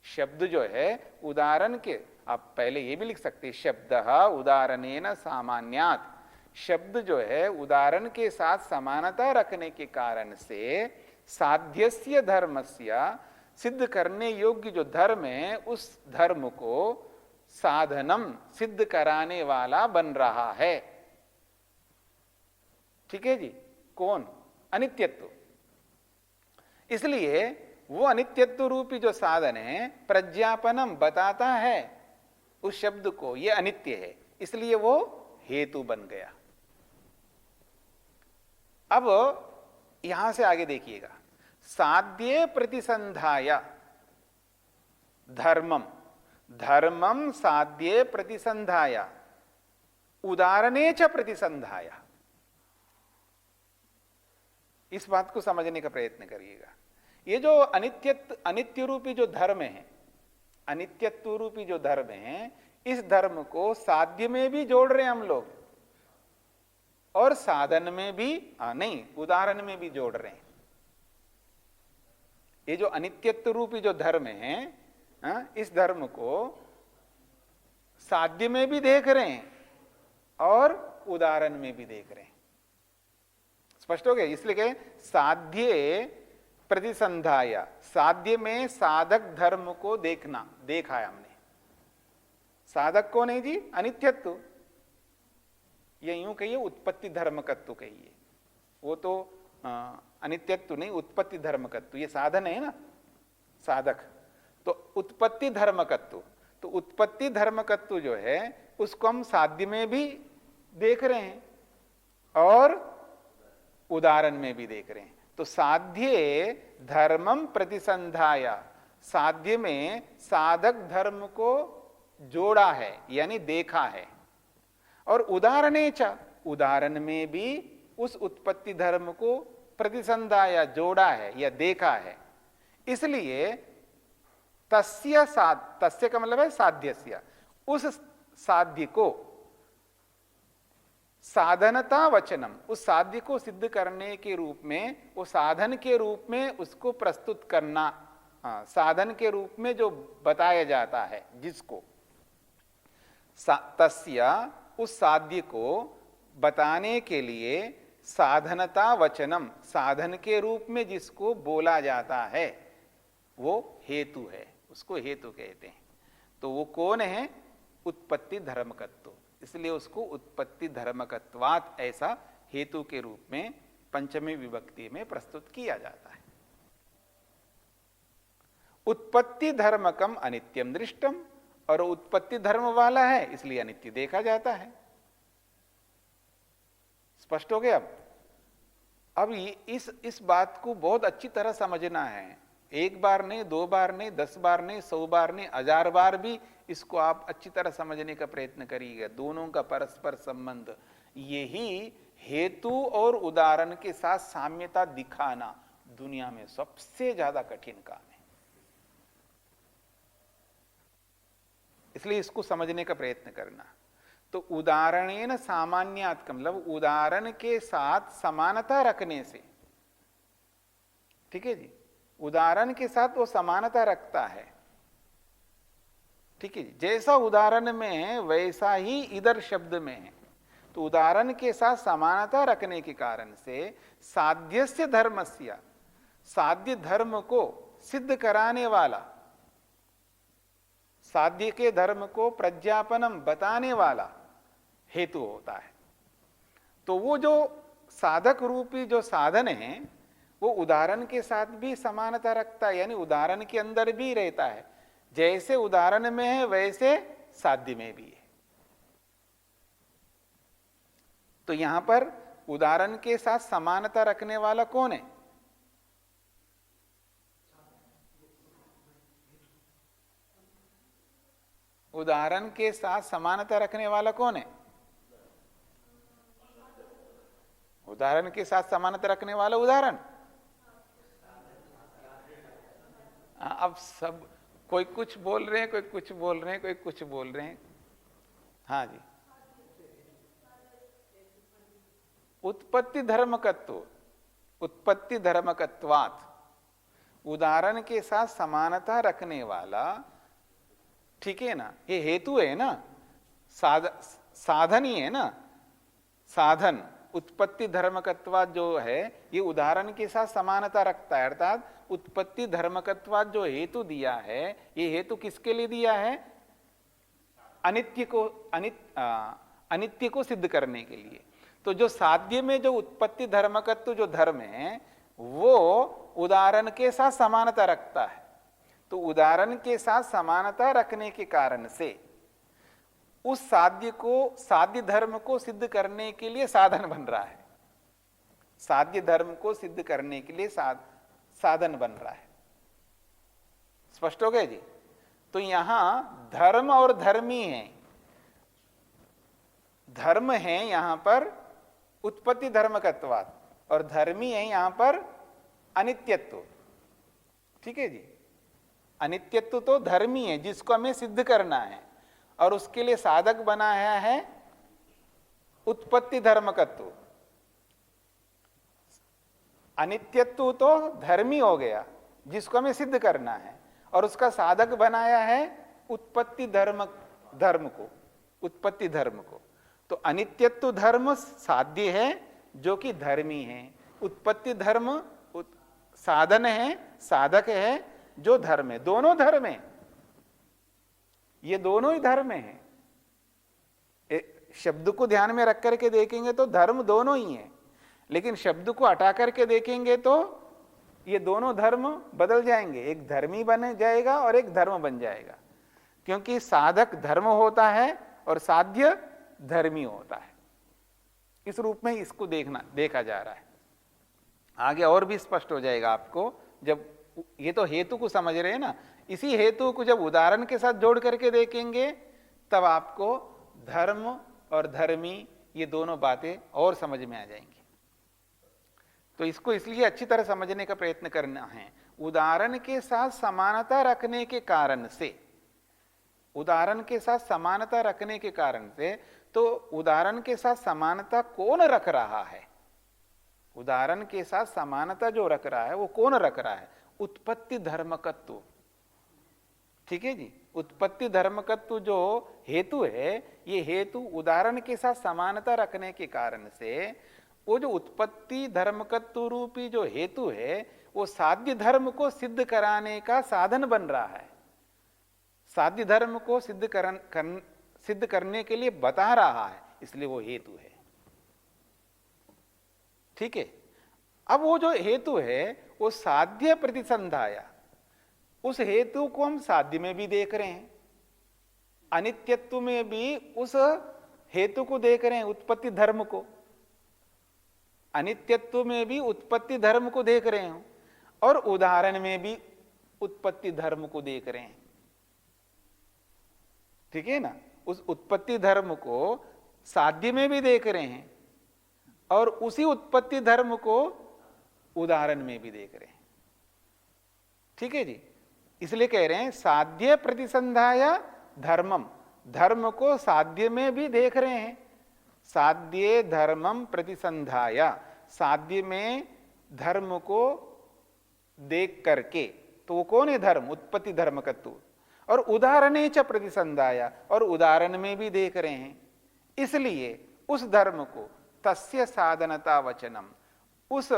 शब्द जो है उदाहरण के, आप पहले ये भी लिख सकते हैं शब्दः उदाहरणेन सामान्यात्। शब्द जो है उदाहरण के साथ समानता रखने के कारण से साध्यस्य धर्मस्य, सिद्ध करने योग्य जो धर्म है उस धर्म को साधनम, सिद्ध कराने वाला बन रहा है, ठीक है जी। कौन? अनित्यत्व। इसलिए वो अनित्यत्व रूपी जो साधन है प्रज्ञापनम बताता है उस शब्द को ये अनित्य है, इसलिए वो हेतु बन गया। अब यहां से आगे देखिएगा, साध्ये प्रतिसंधाय धर्मम, धर्मम साध्ये प्रतिसंधाय उदाहरणे च प्रतिसंधाय। इस बात को समझने का प्रयत्न करिएगा। ये जो अनित्य रूपी जो धर्म है, अनित्यत्व रूपी जो धर्म है, इस धर्म को साध्य में भी जोड़ रहे हैं हम लोग और साधन में भी नहीं, उदाहरण में भी जोड़ रहे हैं। ये जो अनित्यत्व रूपी जो धर्म है, इस धर्म को साध्य में भी देख रहे हैं और उदाहरण में भी देख रहे हैं। स्पष्ट हो गया? इसलिए कहे साध्य प्रतिसंधाय, साध्य में साधक धर्म को देखना, देखा है हमने। साधक कौन है जी? अनित्यत्व, ये यूं कहिए उत्पत्ति धर्मकत्व कहिए, वो तो अनित्यत्व नहीं, उत्पत्ति धर्मकत्व, ये साधन है ना साधक। तो उत्पत्ति धर्मकत्व, तो उत्पत्ति धर्मकत्व जो है उसको हम साध्य में भी देख रहे हैं और उदाहरण में भी देख रहे हैं। तो साध्य धर्मम प्रतिसंधाय, साध्य में साधक धर्म को जोड़ा है यानी देखा है, और उदाहरणे च, उदाहरण में भी उस उत्पत्ति धर्म को प्रतिसंधा या जोड़ा है या देखा है। इसलिए तस्य का मतलब है साध्यस्य, उस साध्य को साधनता वचनम, उस साध्य को सिद्ध करने के रूप में, वो साधन के रूप में उसको प्रस्तुत करना, साधन के रूप में जो बताया जाता है जिसको, तस्य, उस साध्य को बताने के लिए साधनता वचनम, साधन के रूप में जिसको बोला जाता है वो हेतु है, उसको हेतु कहते हैं। तो वो कौन है? उत्पत्ति धर्मकत्व। इसलिए उसको उत्पत्ति धर्मकत्वात् ऐसा हेतु के रूप में पंचमी विभक्ति में प्रस्तुत किया जाता है। उत्पत्ति धर्मकम अनित्यम दृष्टम, और उत्पत्ति धर्म वाला है इसलिए अनित्य देखा जाता है। स्पष्ट हो गया? अब इस बात को बहुत अच्छी तरह समझना है। एक बार नहीं, दो बार नहीं, 10 बार नहीं, 100 बार नहीं, 1000 बार भी इसको आप अच्छी तरह समझने का प्रयत्न करिएगा। दोनों का परस्पर संबंध, यही हेतु और उदाहरण के साथ साम्यता दिखाना दुनिया में सबसे ज्यादा कठिन काम है। इसलिए इसको समझने का प्रयत्न करना। तो उदाहरणेन सामान्यात् का मतलब उदाहरण के साथ समानता रखने से, ठीक है जी, उदाहरण के साथ वो समानता रखता है, ठीक है जी। जैसा उदाहरण में है वैसा ही इधर शब्द में है। तो उदाहरण के साथ समानता रखने के कारण से साध्यस्य धर्मस्य, साध्य धर्म को सिद्ध कराने वाला, साध्य के धर्म को प्रज्ञापनम बताने वाला हेतु होता है। तो वो जो साधक रूपी जो साधन है वो उदाहरण के साथ भी समानता रखता है, यानी उदाहरण के अंदर भी रहता है। जैसे उदाहरण में है वैसे साध्य में भी है। तो यहां पर उदाहरण के साथ समानता रखने वाला कौन है? उदाहरण के साथ समानता रखने वाला कौन है? उदाहरण के साथ समानता रखने वाला उदाहरण। अब सब कोई कुछ बोल रहे हैं, कोई कुछ बोल रहे हैं, कोई कुछ बोल रहे हैं। हाँ जी, उत्पत्ति धर्मकत्व, उत्पत्ति धर्मकत्वात्, उदाहरण के साथ समानता रखने वाला, ठीक है ना, ये हेतु है ना, साधन ही है ना, साधन। उत्पत्ति धर्मकत्वात् जो है ये उदाहरण के साथ समानता रखता है, अर्थात उत्पत्ति धर्मकत्वात् जो हेतु दिया है, ये हेतु किसके लिए दिया है? अनित्य को, अनित्य को सिद्ध करने के लिए। तो जो साध्य में जो उत्पत्ति धर्मकत्व जो धर्म है वो उदाहरण के साथ समानता रखता है। तो उदाहरण के साथ समानता रखने के कारण से उस साध्य को, साध्य धर्म को सिद्ध करने के लिए साधन बन रहा है। साध्य धर्म को सिद्ध करने के लिए साधन बन रहा है। स्पष्ट हो गया जी? तो यहां धर्म और धर्मी है। धर्म है यहां पर उत्पत्ति धर्मकत्वात् और धर्मी है यहां पर अनित्यत्व। ठीक है जी? अनित्यत्व तो धर्मी है जिसको हमें सिद्ध करना है और उसके लिए साधक बनाया है उत्पत्ति धर्मकत्व। अनित्यत्व तो धर्मी हो गया जिसको हमें सिद्ध करना है और उसका साधक बनाया है उत्पत्ति धर्म को, उत्पत्ति धर्म को। तो अनित्यत्व धर्म साध्य है जो कि धर्मी है, उत्पत्ति धर्म साधन है, साधक है जो धर्म है। दोनों धर्म है, ये दोनों ही धर्म है। शब्द को ध्यान में रख करके देखेंगे तो धर्म दोनों ही है, लेकिन शब्द को हटा करके देखेंगे तो ये दोनों धर्म बदल जाएंगे, एक धर्मी बन जाएगा और एक धर्म बन जाएगा, क्योंकि साधक धर्म होता है और साध्य धर्मी होता है। इस रूप में इसको देखा जा रहा है। आगे और भी स्पष्ट हो जाएगा आपको जब ये तो हेतु को समझ रहे हैं ना, इसी हेतु को जब उदाहरण के साथ जोड़ करके देखेंगे तब आपको धर्म और धर्मी, ये दोनों बातें और समझ में आ जाएंगी। तो इसको इसलिए अच्छी तरह समझने का प्रयत्न करना है। उदाहरण के साथ समानता रखने के कारण से, उदाहरण के साथ समानता रखने के कारण से, तो उदाहरण के साथ समानता कौन रख रहा है? उदाहरण के साथ समानता जो रख रहा है वो कौन रख रहा है? उत्पत्ति धर्मकत्व। ठीक है जी, उत्पत्ति धर्मकत्व जो हेतु है, ये हेतु उदाहरण के साथ समानता रखने के कारण से वो जो उत्पत्ति धर्मकत्व रूपी जो हेतु है वो साध्य धर्म को सिद्ध कराने का साधन बन रहा है। साध्य धर्म को सिद्ध करने के लिए बता रहा है, इसलिए वो हेतु है। ठीक है। अब वो जो हेतु है वो साध्य प्रतिसंधाया, उस हेतु को हम साध्य में भी देख रहे हैं, अनित्यत्व में भी उस हेतु को देख रहे हैं, उत्पत्ति धर्म को। अनित्यत्व में भी उत्पत्ति धर्म को देख रहे हैं और उदाहरण में भी उत्पत्ति धर्म को देख रहे हैं। ठीक है ना, उस उत्पत्ति धर्म को साध्य में भी देख रहे हैं और उसी उत्पत्ति धर्म को उदाहरण में भी देख रहे हैं। ठीक है जी, इसलिए कह रहे हैं साध्य प्रतिसंधाया धर्मम, धर्म को साध्य में भी देख रहे हैं। साध्य धर्मम प्रतिसंधाया, साध्य में धर्म को देख करके, तो वो कौन है धर्म? उत्पत्ति धर्मकत्व। और उदाहरणे च प्रतिसंधाया, और उदाहरण में भी देख रहे हैं, इसलिए उस धर्म को तस्य साधनता वचनम, उस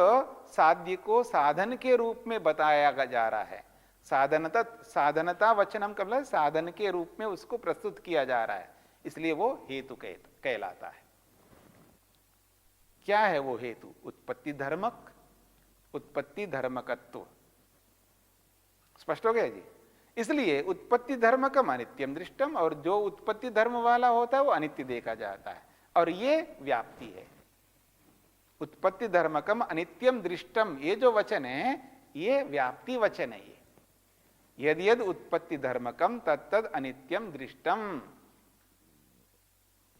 साध्य को साधन के रूप में बताया जा रहा है। साधनता वचनम का मतलब साधन के रूप में उसको प्रस्तुत किया जा रहा है, इसलिए वो हेतु कहलाता है। क्या है वो हेतु? उत्पत्ति धर्मक, उत्पत्ति धर्मकत्व। स्पष्ट हो गया जी? इसलिए उत्पत्ति धर्मकम अनित्यम दृष्टम, और जो उत्पत्ति धर्म वाला होता है वो अनित्य देखा जाता है, और ये व्याप्ति है। उत्पत्ति धर्मकम अनित्यम दृष्टम, ये जो वचन है ये व्याप्ति वचन है। ये यद यद उत्पत्ति धर्मकम तत्तद अनित्यम दृष्टम,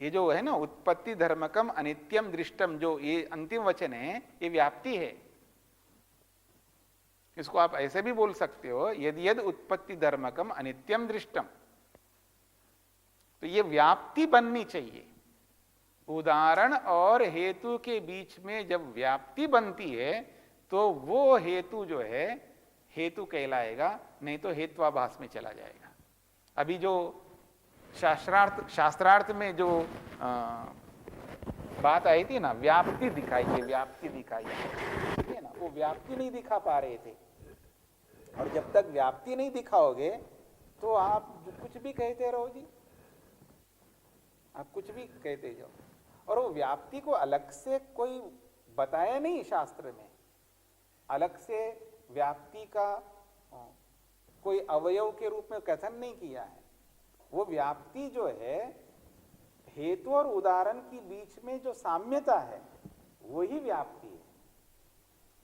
ये जो है ना उत्पत्ति धर्मकम अनित्यम दृष्टम, जो ये अंतिम वचन है ये व्याप्ति है। इसको आप ऐसे भी बोल सकते हो, यदि यद उत्पत्ति धर्मकम अनित्यम दृष्टम, तो ये व्याप्ति बननी चाहिए। उदाहरण और हेतु के बीच में जब व्याप्ति बनती है तो वो हेतु जो है हेतु कहलाएगा, नहीं तो हेत्वाभास में चला जाएगा। अभी जो शास्त्रार्थ में जो बात आई थी ना, व्याप्ति दिखाइए, व्याप्ति दिखाइए, ठीक है ना, वो व्याप्ति नहीं दिखा पा रहे थे। और जब तक व्याप्ति नहीं दिखाओगे तो आप कुछ भी कहते रहो जी, आप कुछ भी कहते जाओ। और वो व्याप्ति को अलग से कोई बताया नहीं शास्त्र में, अलग से व्याप्ति का कोई अवयव के रूप में कथन नहीं किया है। वो व्याप्ति जो है हेतु और उदाहरण के बीच में जो साम्यता है वही व्याप्ति है।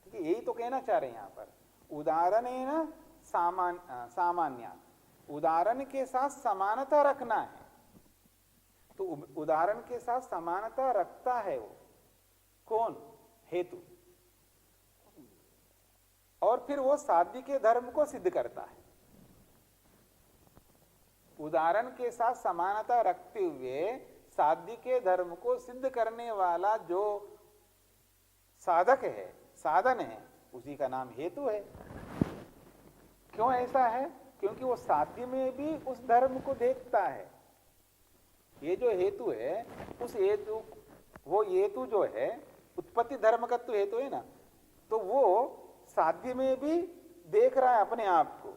ठीक है, यही तो कहना चाह रहे हैं यहाँ पर। उदाहरण है ना सामान्य, उदाहरण के साथ समानता रखना है, तो उदाहरण के साथ समानता रखता है वो कौन? हेतु। और फिर वो साध्य के धर्म को सिद्ध करता है। उदाहरण के साथ समानता रखते हुए साध्य के धर्म को सिद्ध करने वाला जो साधक है, साधन है, उसी का नाम हेतु है। क्यों ऐसा है? क्योंकि वो साध्य में भी उस धर्म को देखता है। ये जो हेतु है, उस हेतु, वो हेतु जो है उत्पत्ति धर्मकत्व हेतु है ना, तो वो साध्य में भी देख रहा है अपने आप को।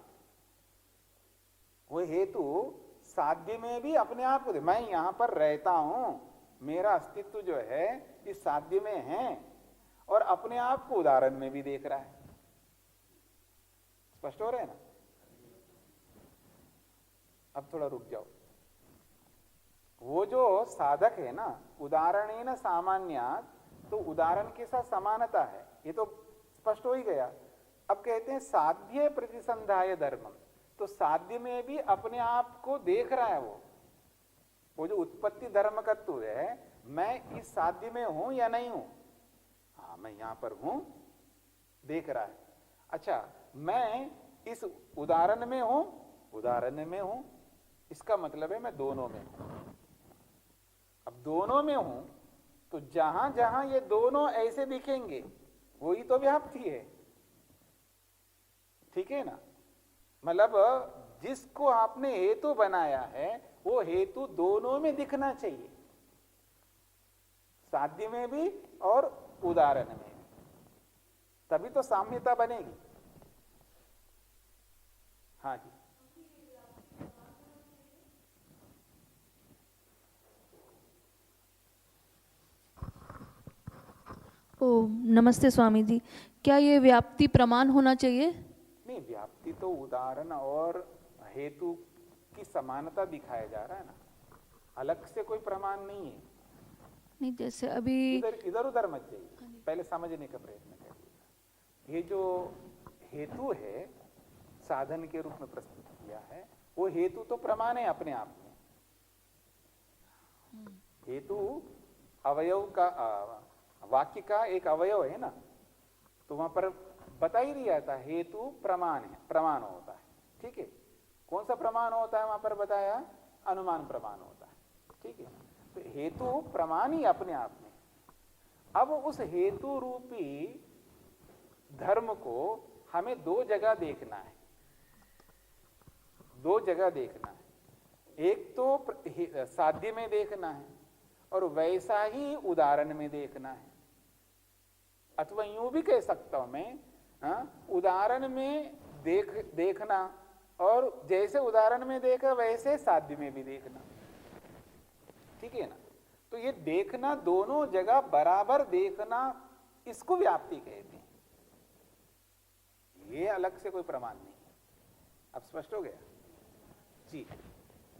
वो हेतु साध्य में भी अपने आप को, मैं यहां पर रहता हूं, मेरा अस्तित्व जो है इस साध्य में है, और अपने आप को उदाहरण में भी देख रहा है। स्पष्ट हो रहा है ना? अब थोड़ा रुक जाओ। वो जो साधक है ना, उदाहरणेन सामान्यात्, तो उदाहरण के साथ समानता है, ये तो स्पष्ट हो ही गया। अब कहते हैं साध्य प्रतिसंधाय धर्मम, तो साध्य में भी अपने आप को देख रहा है वो। वो जो उत्पत्ति धर्मकत्व है, मैं इस साध्य में हूं या नहीं हूं? हाँ, मैं यहां पर हूं, देख रहा है। अच्छा, मैं इस उदाहरण में हूं, उदाहरण में हूं, इसका मतलब है मैं दोनों में हूं। अब दोनों में हूं तो जहां जहां ये दोनों ऐसे दिखेंगे वही तो व्याप्ति है, ठीक है ना? मतलब जिसको आपने हेतु बनाया है वो हेतु दोनों में दिखना चाहिए, साध्य में भी और उदाहरण में भी, तभी तो साम्यता बनेगी। हाँ जी। ओ नमस्ते स्वामी जी, क्या ये व्याप्ति प्रमाण होना चाहिए? नहीं, व्याप्ति तो उदाहरण और हेतु की समानता दिखाया जा रहा है ना, अलग से कोई प्रमाण नहीं है। नहीं, जैसे अभी इधर इधर उधर मत जाइए, पहले समझने का प्रयत्न करिए। ये जो हेतु है साधन के रूप में प्रस्तुत किया है, वो हेतु तो प्रमाण है अपने आप में। हेतु अवयव का वाक्य का एक अवयव है ना, तो वहां पर बता ही दिया था हेतु प्रमाण है, प्रमाण होता है, ठीक है। कौन सा प्रमाण होता है वहां पर बताया? अनुमान प्रमाण होता है, ठीक है। तो हेतु प्रमाण ही अपने आप में। अब उस हेतु रूपी धर्म को हमें दो जगह देखना है, दो जगह देखना है। एक तो साध्य में देखना है और वैसा ही उदाहरण में देखना है, अथवा यूं भी कह सकता हूं मैं, उदाहरण में देखना और जैसे उदाहरण में देखा वैसे साध्य में भी देखना, ठीक है ना? तो ये देखना दोनों जगह बराबर देखना, इसको व्याप्ति कहते हैं। ये अलग से कोई प्रमाण नहीं। अब स्पष्ट हो गया जी?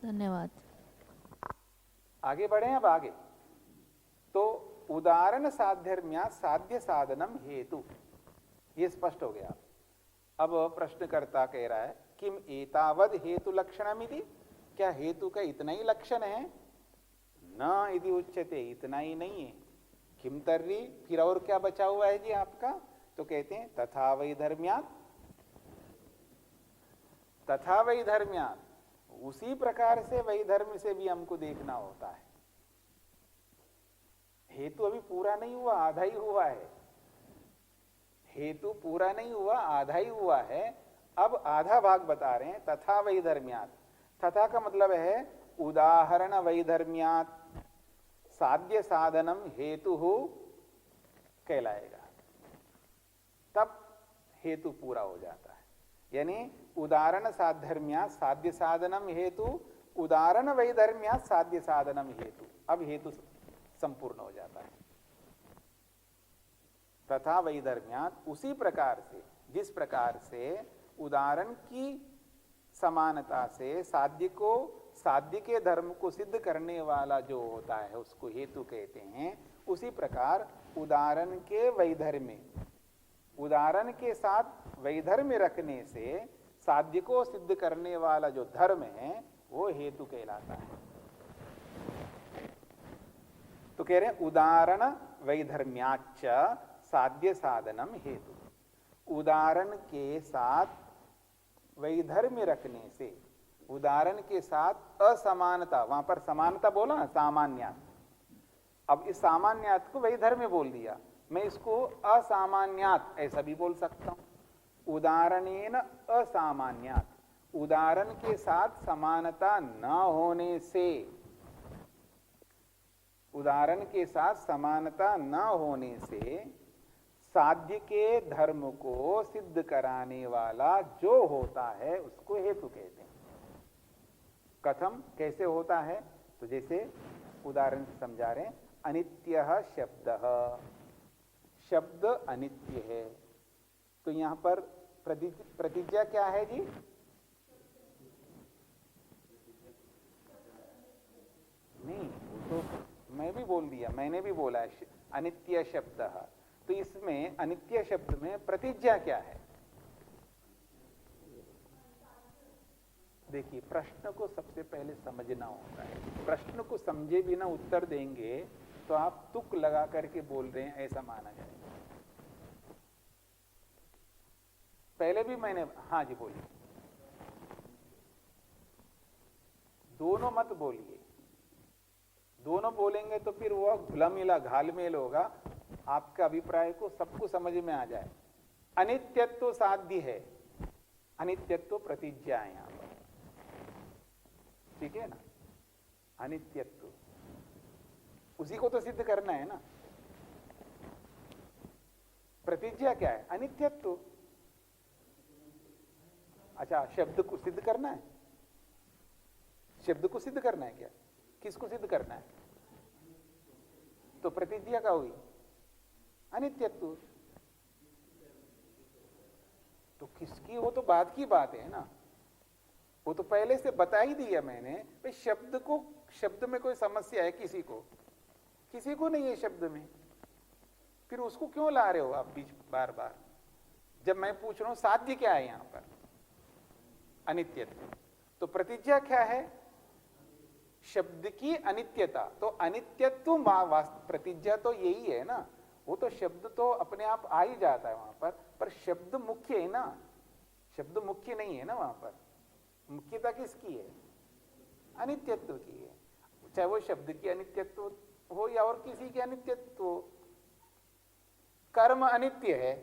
धन्यवाद। आगे बढ़े अब आगे। तो उदाहरण साध्यर्म्या साध्य साधनम हेतु, ये स्पष्ट हो गया। अब प्रश्नकर्ता कह रहा है किम एतावद हेतु लक्षणमिति, क्या हेतु का इतना ही लक्षण है? न इति उच्यते, इतना ही नहीं है। किम तर्री, फिर और क्या बचा हुआ है जी आपका? तो कहते हैं तथा वैधर्म्यात्, तथा वैधर्म्यात्, उसी प्रकार से वैधर्म से भी हमको देखना होता है। हेतु अभी पूरा नहीं हुआ, आधा ही हुआ है। हेतु पूरा नहीं हुआ, आधा ही हुआ है। अब आधा भाग बता रहे हैं, तथा वैधर्म्यात्। तथा का मतलब है उदाहरण वैधर्म्यात् साध्य साधनम हेतु कहलाएगा, तब हेतु पूरा हो जाता है। यानी उदाहरण साध्यर्म्यात् साध्य साधनम हेतु, उदाहरण वैधर्म्यात् साध्य साधनम हेतु, अब हेतु संपूर्ण हो जाता है। तथा वैधर्म्यात्, उसी प्रकार से, जिस प्रकार से उदाहरण की समानता से साध्य को, साध्य के धर्म को सिद्ध करने वाला जो होता है उसको हेतु कहते हैं, उसी प्रकार उदाहरण के वैधर्म्य, उदाहरण के साथ वैधर्म्य रखने से साध्य को सिद्ध करने वाला जो धर्म है वो हेतु कहलाता है। तो कह रहे हैं उदाहरण वैधर्म्याच्च साध्य साधनम हेतु, उदाहरण के साथ वैधर्म्य रखने से, उदाहरण के साथ असमानता, वहां पर समानता बोला ना, सामान्यात, अब इस सामान्यात को वैधर्म्य बोल दिया, मैं इसको असामान्यात ऐसा भी बोल सकता हूं। उदाहरणेन असामान्यात, उदाहरण के साथ समानता न होने से, उदाहरण के साथ समानता न होने से साध्य के धर्म को सिद्ध कराने वाला जो होता है उसको हेतु कहते हैं। कथम, कैसे होता है? तो जैसे उदाहरण से समझा रहे हैं, अनित्यः शब्दः, शब्द अनित्य है, तो यहां पर प्रतिज्ञा क्या है जी? नहीं, तो मैं भी बोल दिया, मैंने भी बोला अनित्य शब्दः, तो इसमें अनित्य शब्द में प्रतिज्ञा क्या है? देखिए, प्रश्न को सबसे पहले समझना होता है। प्रश्न को समझे बिना उत्तर देंगे तो आप तुक लगा करके बोल रहे हैं, ऐसा माना जाएगा। पहले भी मैंने, हाँ जी बोलिए। दोनों मत बोलिए, दोनों बोलेंगे तो फिर वो घुला मिला घालमेल होगा, आपका अभिप्राय को सबको समझ में आ जाए। अनित्यत्व साध्य है, अनित्यत्व प्रतिज्ञा है यहां पर, ठीक है ना। अनित्यत्व उसी को तो सिद्ध करना है ना। प्रतिज्ञा क्या है? अनित्यत्व। अच्छा, शब्द को सिद्ध करना है, शब्द को सिद्ध करना है क्या? किसको सिद्ध करना है? तो प्रतिज्ञा का हुई अनित्यत्व। तो किसकी? वो तो बाद की बात है ना, वो तो पहले से बता ही दिया मैंने भाई। शब्द को, शब्द में कोई समस्या है किसी को? किसी को नहीं है शब्द में, फिर उसको क्यों ला रहे हो आप बीच बार बार? जब मैं पूछ रहा हूं साध्य क्या है यहां पर? अनित्यत्व। तो प्रतिज्ञा क्या है? शब्द की अनित्यता। तो अनित्यत्व प्रतिज्ञा तो यही है ना। वो तो शब्द तो अपने आप आ ही जाता है वहां पर शब्द मुख्य है ना, शब्द मुख्य नहीं है ना वहां पर। मुख्यता किसकी है? अनित्यत्व की है। चाहे वो शब्द की अनित्यत्व हो या और किसी की अनित्यत्व हो। कर्म अनित्य है,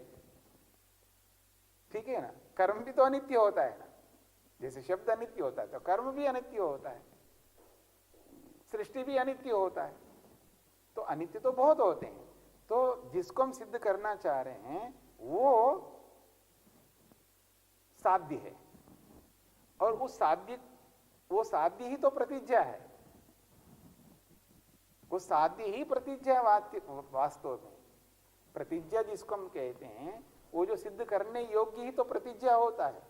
ठीक है ना। कर्म भी तो अनित्य होता है ना, जैसे शब्द अनित्य होता है तो कर्म भी अनित्य होता है, सृष्टि भी अनित्य होता है। तो अनित्य तो बहुत होते हैं। तो जिसको हम सिद्ध करना चाह रहे हैं वो साध्य है, और वो साध्य ही तो प्रतिज्ञा है। वो साध्य ही प्रतिज्ञा वास्तव में। प्रतिज्ञा जिसको हम कहते हैं, वो जो सिद्ध करने योग्य ही तो प्रतिज्ञा होता है।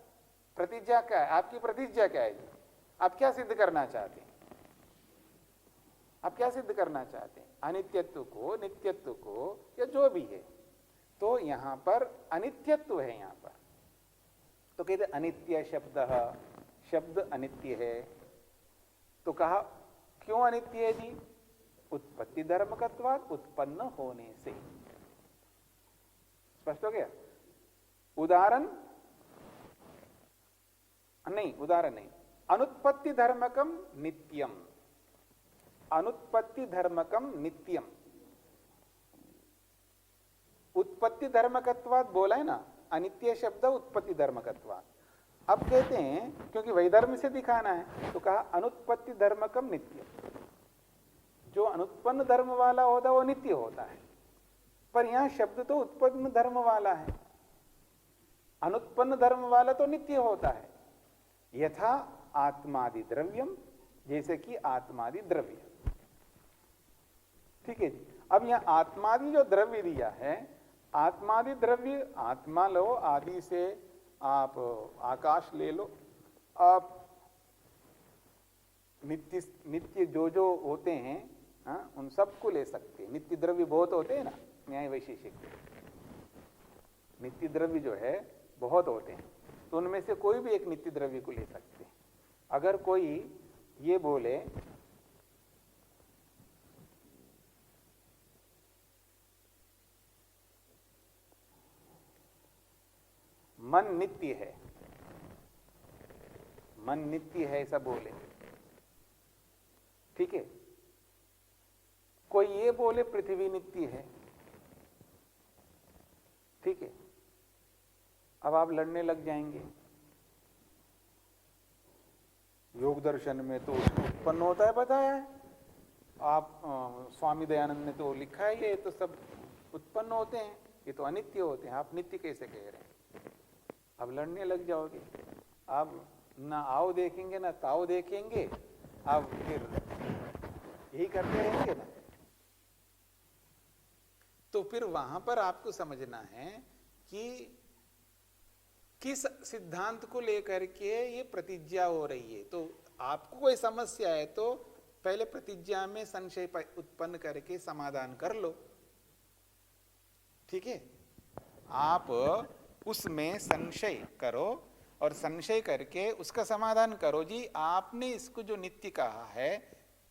प्रतिज्ञा क्या है? आपकी प्रतिज्ञा क्या है जी? आप क्या सिद्ध करना चाहते हैं? आप क्या सिद्ध करना चाहते हैं? अनित्यत्व को, नित्यत्व को, या जो भी है। तो यहां पर अनित्यत्व है यहां पर। तो कहते अनित्य शब्द अनित्य है। तो कहा क्यों अनित्य है जी? उत्पत्ति धर्मकत्वात्, उत्पन्न होने से। स्पष्ट हो गया? उदाहरण नहीं, अनुत्पत्ति धर्मकम नित्यम, अनुत्पत्ति धर्मकम नित्यम। उत्पत्ति धर्मकत्वात् बोला है ना, अनित्य शब्द उत्पत्ति धर्मकत्वात्। अब कहते हैं क्योंकि वैधर्म से दिखाना है तो कहा अनुत्पत्ति धर्मकम नित्यम। जो अनुत्पन्न धर्म वाला होता है वो नित्य होता है, पर यहां शब्द तो उत्पन्न धर्म वाला है। अनुत्पन्न धर्म वाला तो नित्य होता है। यथा आत्मादि द्रव्यम, जैसे कि आत्मादि द्रव्य, ठीक है जी। अब यहां आत्मादि जो द्रव्य दिया है, आत्मादि द्रव्य, आत्मा लो, आदि से आप आकाश ले लो, आप नित्य जो होते हैं, हाँ, उन सबको ले सकते हैं। नित्य द्रव्य बहुत होते हैं ना, न्याय वैशेषिक नित्य द्रव्य जो है बहुत होते हैं, तो उनमें से कोई भी एक नित्य द्रव्य को ले सकते हैं। अगर कोई ये बोले मन नित्य है, मन नित्य है ऐसा बोले, ठीक है। कोई ये बोले पृथ्वी नित्य है, ठीक है। अब आप लड़ने लग जाएंगे। योग दर्शन में तो उत्पन्न होता है बताया है, आप स्वामी दयानंद ने तो लिखा है ये तो सब उत्पन्न होते हैं, ये तो अनित्य होते हैं, आप नित्य कैसे कह रहे हैं? अब लड़ने लग जाओगे। आप ना आओ देखेंगे ना ताओ देखेंगे, आप फिर यही करते रहेंगे ना। तो फिर वहां पर आपको समझना है कि किस सिद्धांत को लेकर के ये प्रतिज्ञा हो रही है। तो आपको कोई समस्या है तो पहले प्रतिज्ञा में संशय उत्पन्न करके समाधान कर लो, ठीक है। आप उसमें संशय करो और संशय करके उसका समाधान करो। जी आपने इसको जो नित्य कहा है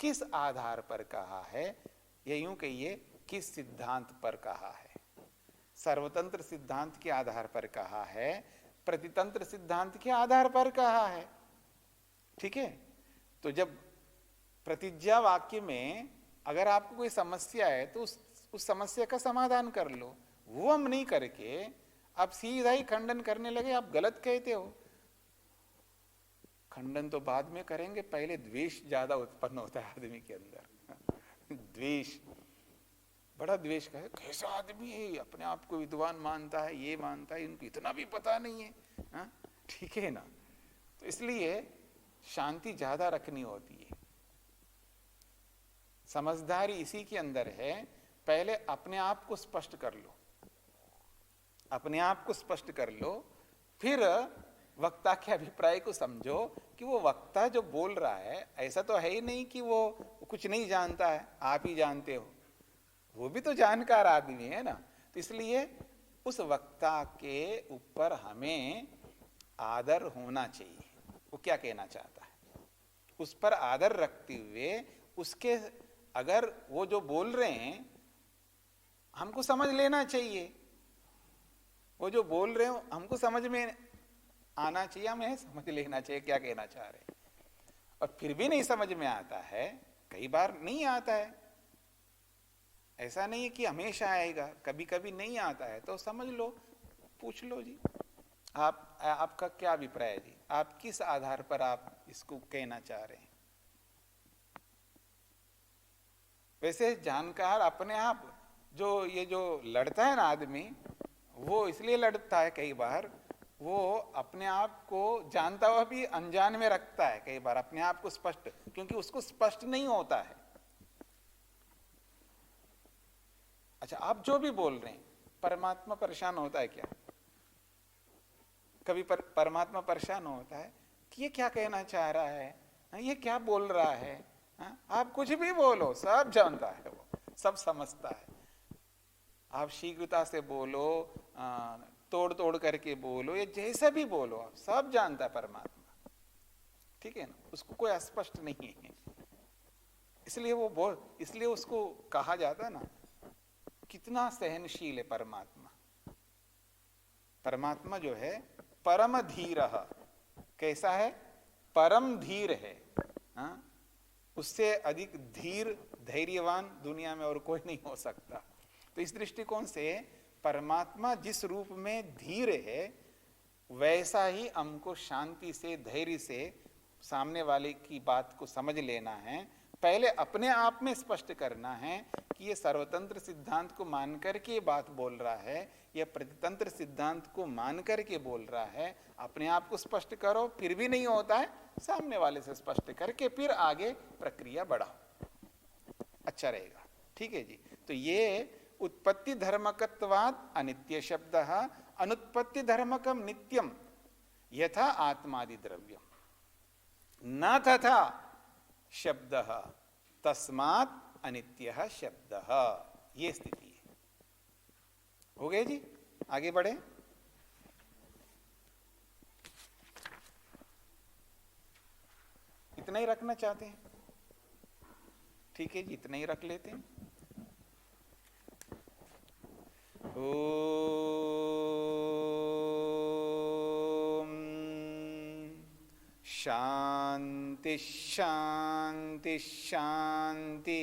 किस आधार पर कहा है, या यूं कहिए किस सिद्धांत पर कहा है। सर्वतंत्र सिद्धांत के आधार पर कहा है, प्रतितंत्र सिद्धांत के आधार पर कहा है। ठीक है, तो जब प्रतिज्ञा वाक्य में अगर आपको कोई समस्या है तो उस समस्या का समाधान कर लो। वो हम नहीं करके आप सीधा ही खंडन करने लगे, आप गलत कहते हो। खंडन तो बाद में करेंगे, पहले द्वेष ज्यादा उत्पन्न होता है आदमी के अंदर। द्वेष, बड़ा द्वेष का है, कैसा आदमी है, अपने आप को विद्वान मानता है, ये मानता है, इनको इतना भी पता नहीं है। हाँ? ठीक है ना। तो इसलिए शांति ज्यादा रखनी होती है। समझदारी इसी के अंदर है, पहले अपने आप को स्पष्ट कर लो, अपने आप को स्पष्ट कर लो, फिर वक्ता के अभिप्राय को समझो कि वो वक्ता जो बोल रहा है ऐसा तो है ही नहीं कि वो कुछ नहीं जानता है, आप ही जानते हो, वो भी तो जानकार आदमी है ना। तो इसलिए उस वक्ता के ऊपर हमें आदर होना चाहिए। वो क्या कहना चाहता है उस पर आदर रखते हुए उसके, अगर वो जो बोल रहे हैं हमको समझ लेना चाहिए, वो जो बोल रहे हो हमको समझ में आना चाहिए, हमें समझ लेना चाहिए क्या कहना चाह रहे हैं। और फिर भी नहीं समझ में आता है, कई बार नहीं आता है, ऐसा नहीं है कि हमेशा आएगा, कभी कभी नहीं आता है, तो समझ लो, पूछ लो जी आपका क्या अभिप्राय है जी, आप किस आधार पर आप इसको कहना चाह रहे हैं। वैसे जानकार अपने आप ये जो लड़ता है ना आदमी, वो इसलिए लड़ता है कई बार, वो अपने आप को जानता हुआ भी अनजान में रखता है कई बार अपने आप को स्पष्ट, क्योंकि उसको स्पष्ट नहीं होता है। अच्छा, आप जो भी बोल रहे हैं, परमात्मा परेशान होता है क्या? कभी परमात्मा परेशान होता है कि ये क्या कहना चाह रहा है, ये क्या बोल रहा है? आप कुछ भी बोलो, सब जानता है, वो सब समझता है। आप शीघ्रता से बोलो, तोड़ तोड़ करके बोलो, या जैसा भी बोलो, आप सब जानता है परमात्मा। ठीक है ना, उसको कोई अस्पष्ट नहीं है। इसलिए उसको कहा जाता है ना, कितना सहनशील है परमात्मा। परमात्मा जो है परम धीर, कैसा है? परम धीर है। उससे अधिक धीर धैर्यवान दुनिया में और कोई नहीं हो सकता। तो इस दृष्टिकोण से परमात्मा जिस रूप में धीर है, वैसा ही हमको शांति से, धैर्य से सामने वाले की बात को समझ लेना है। पहले अपने आप में स्पष्ट करना है कि ये सर्वतंत्र सिद्धांत को मान करके ये बात बोल रहा है, या प्रतितंत्र सिद्धांत को मान करके बोल रहा है। अपने आप को स्पष्ट करो, फिर भी नहीं होता है, सामने वाले से स्पष्ट करके फिर आगे प्रक्रिया बढ़ाओ, अच्छा रहेगा। ठीक है जी। तो ये उत्पत्ति धर्मकत्वात् अनित्य शब्द, अनुत्पत्ति धर्मकम नित्यम यथा आत्मादि द्रव्यम न तथा शब्द तस्मात् अनित्य शब्द। ये स्थिति है। हो गए जी, आगे बढ़े। इतना ही रखना चाहते हैं? ठीक है जी, इतना ही रख लेते हैं। ओम शांति शांति शांति।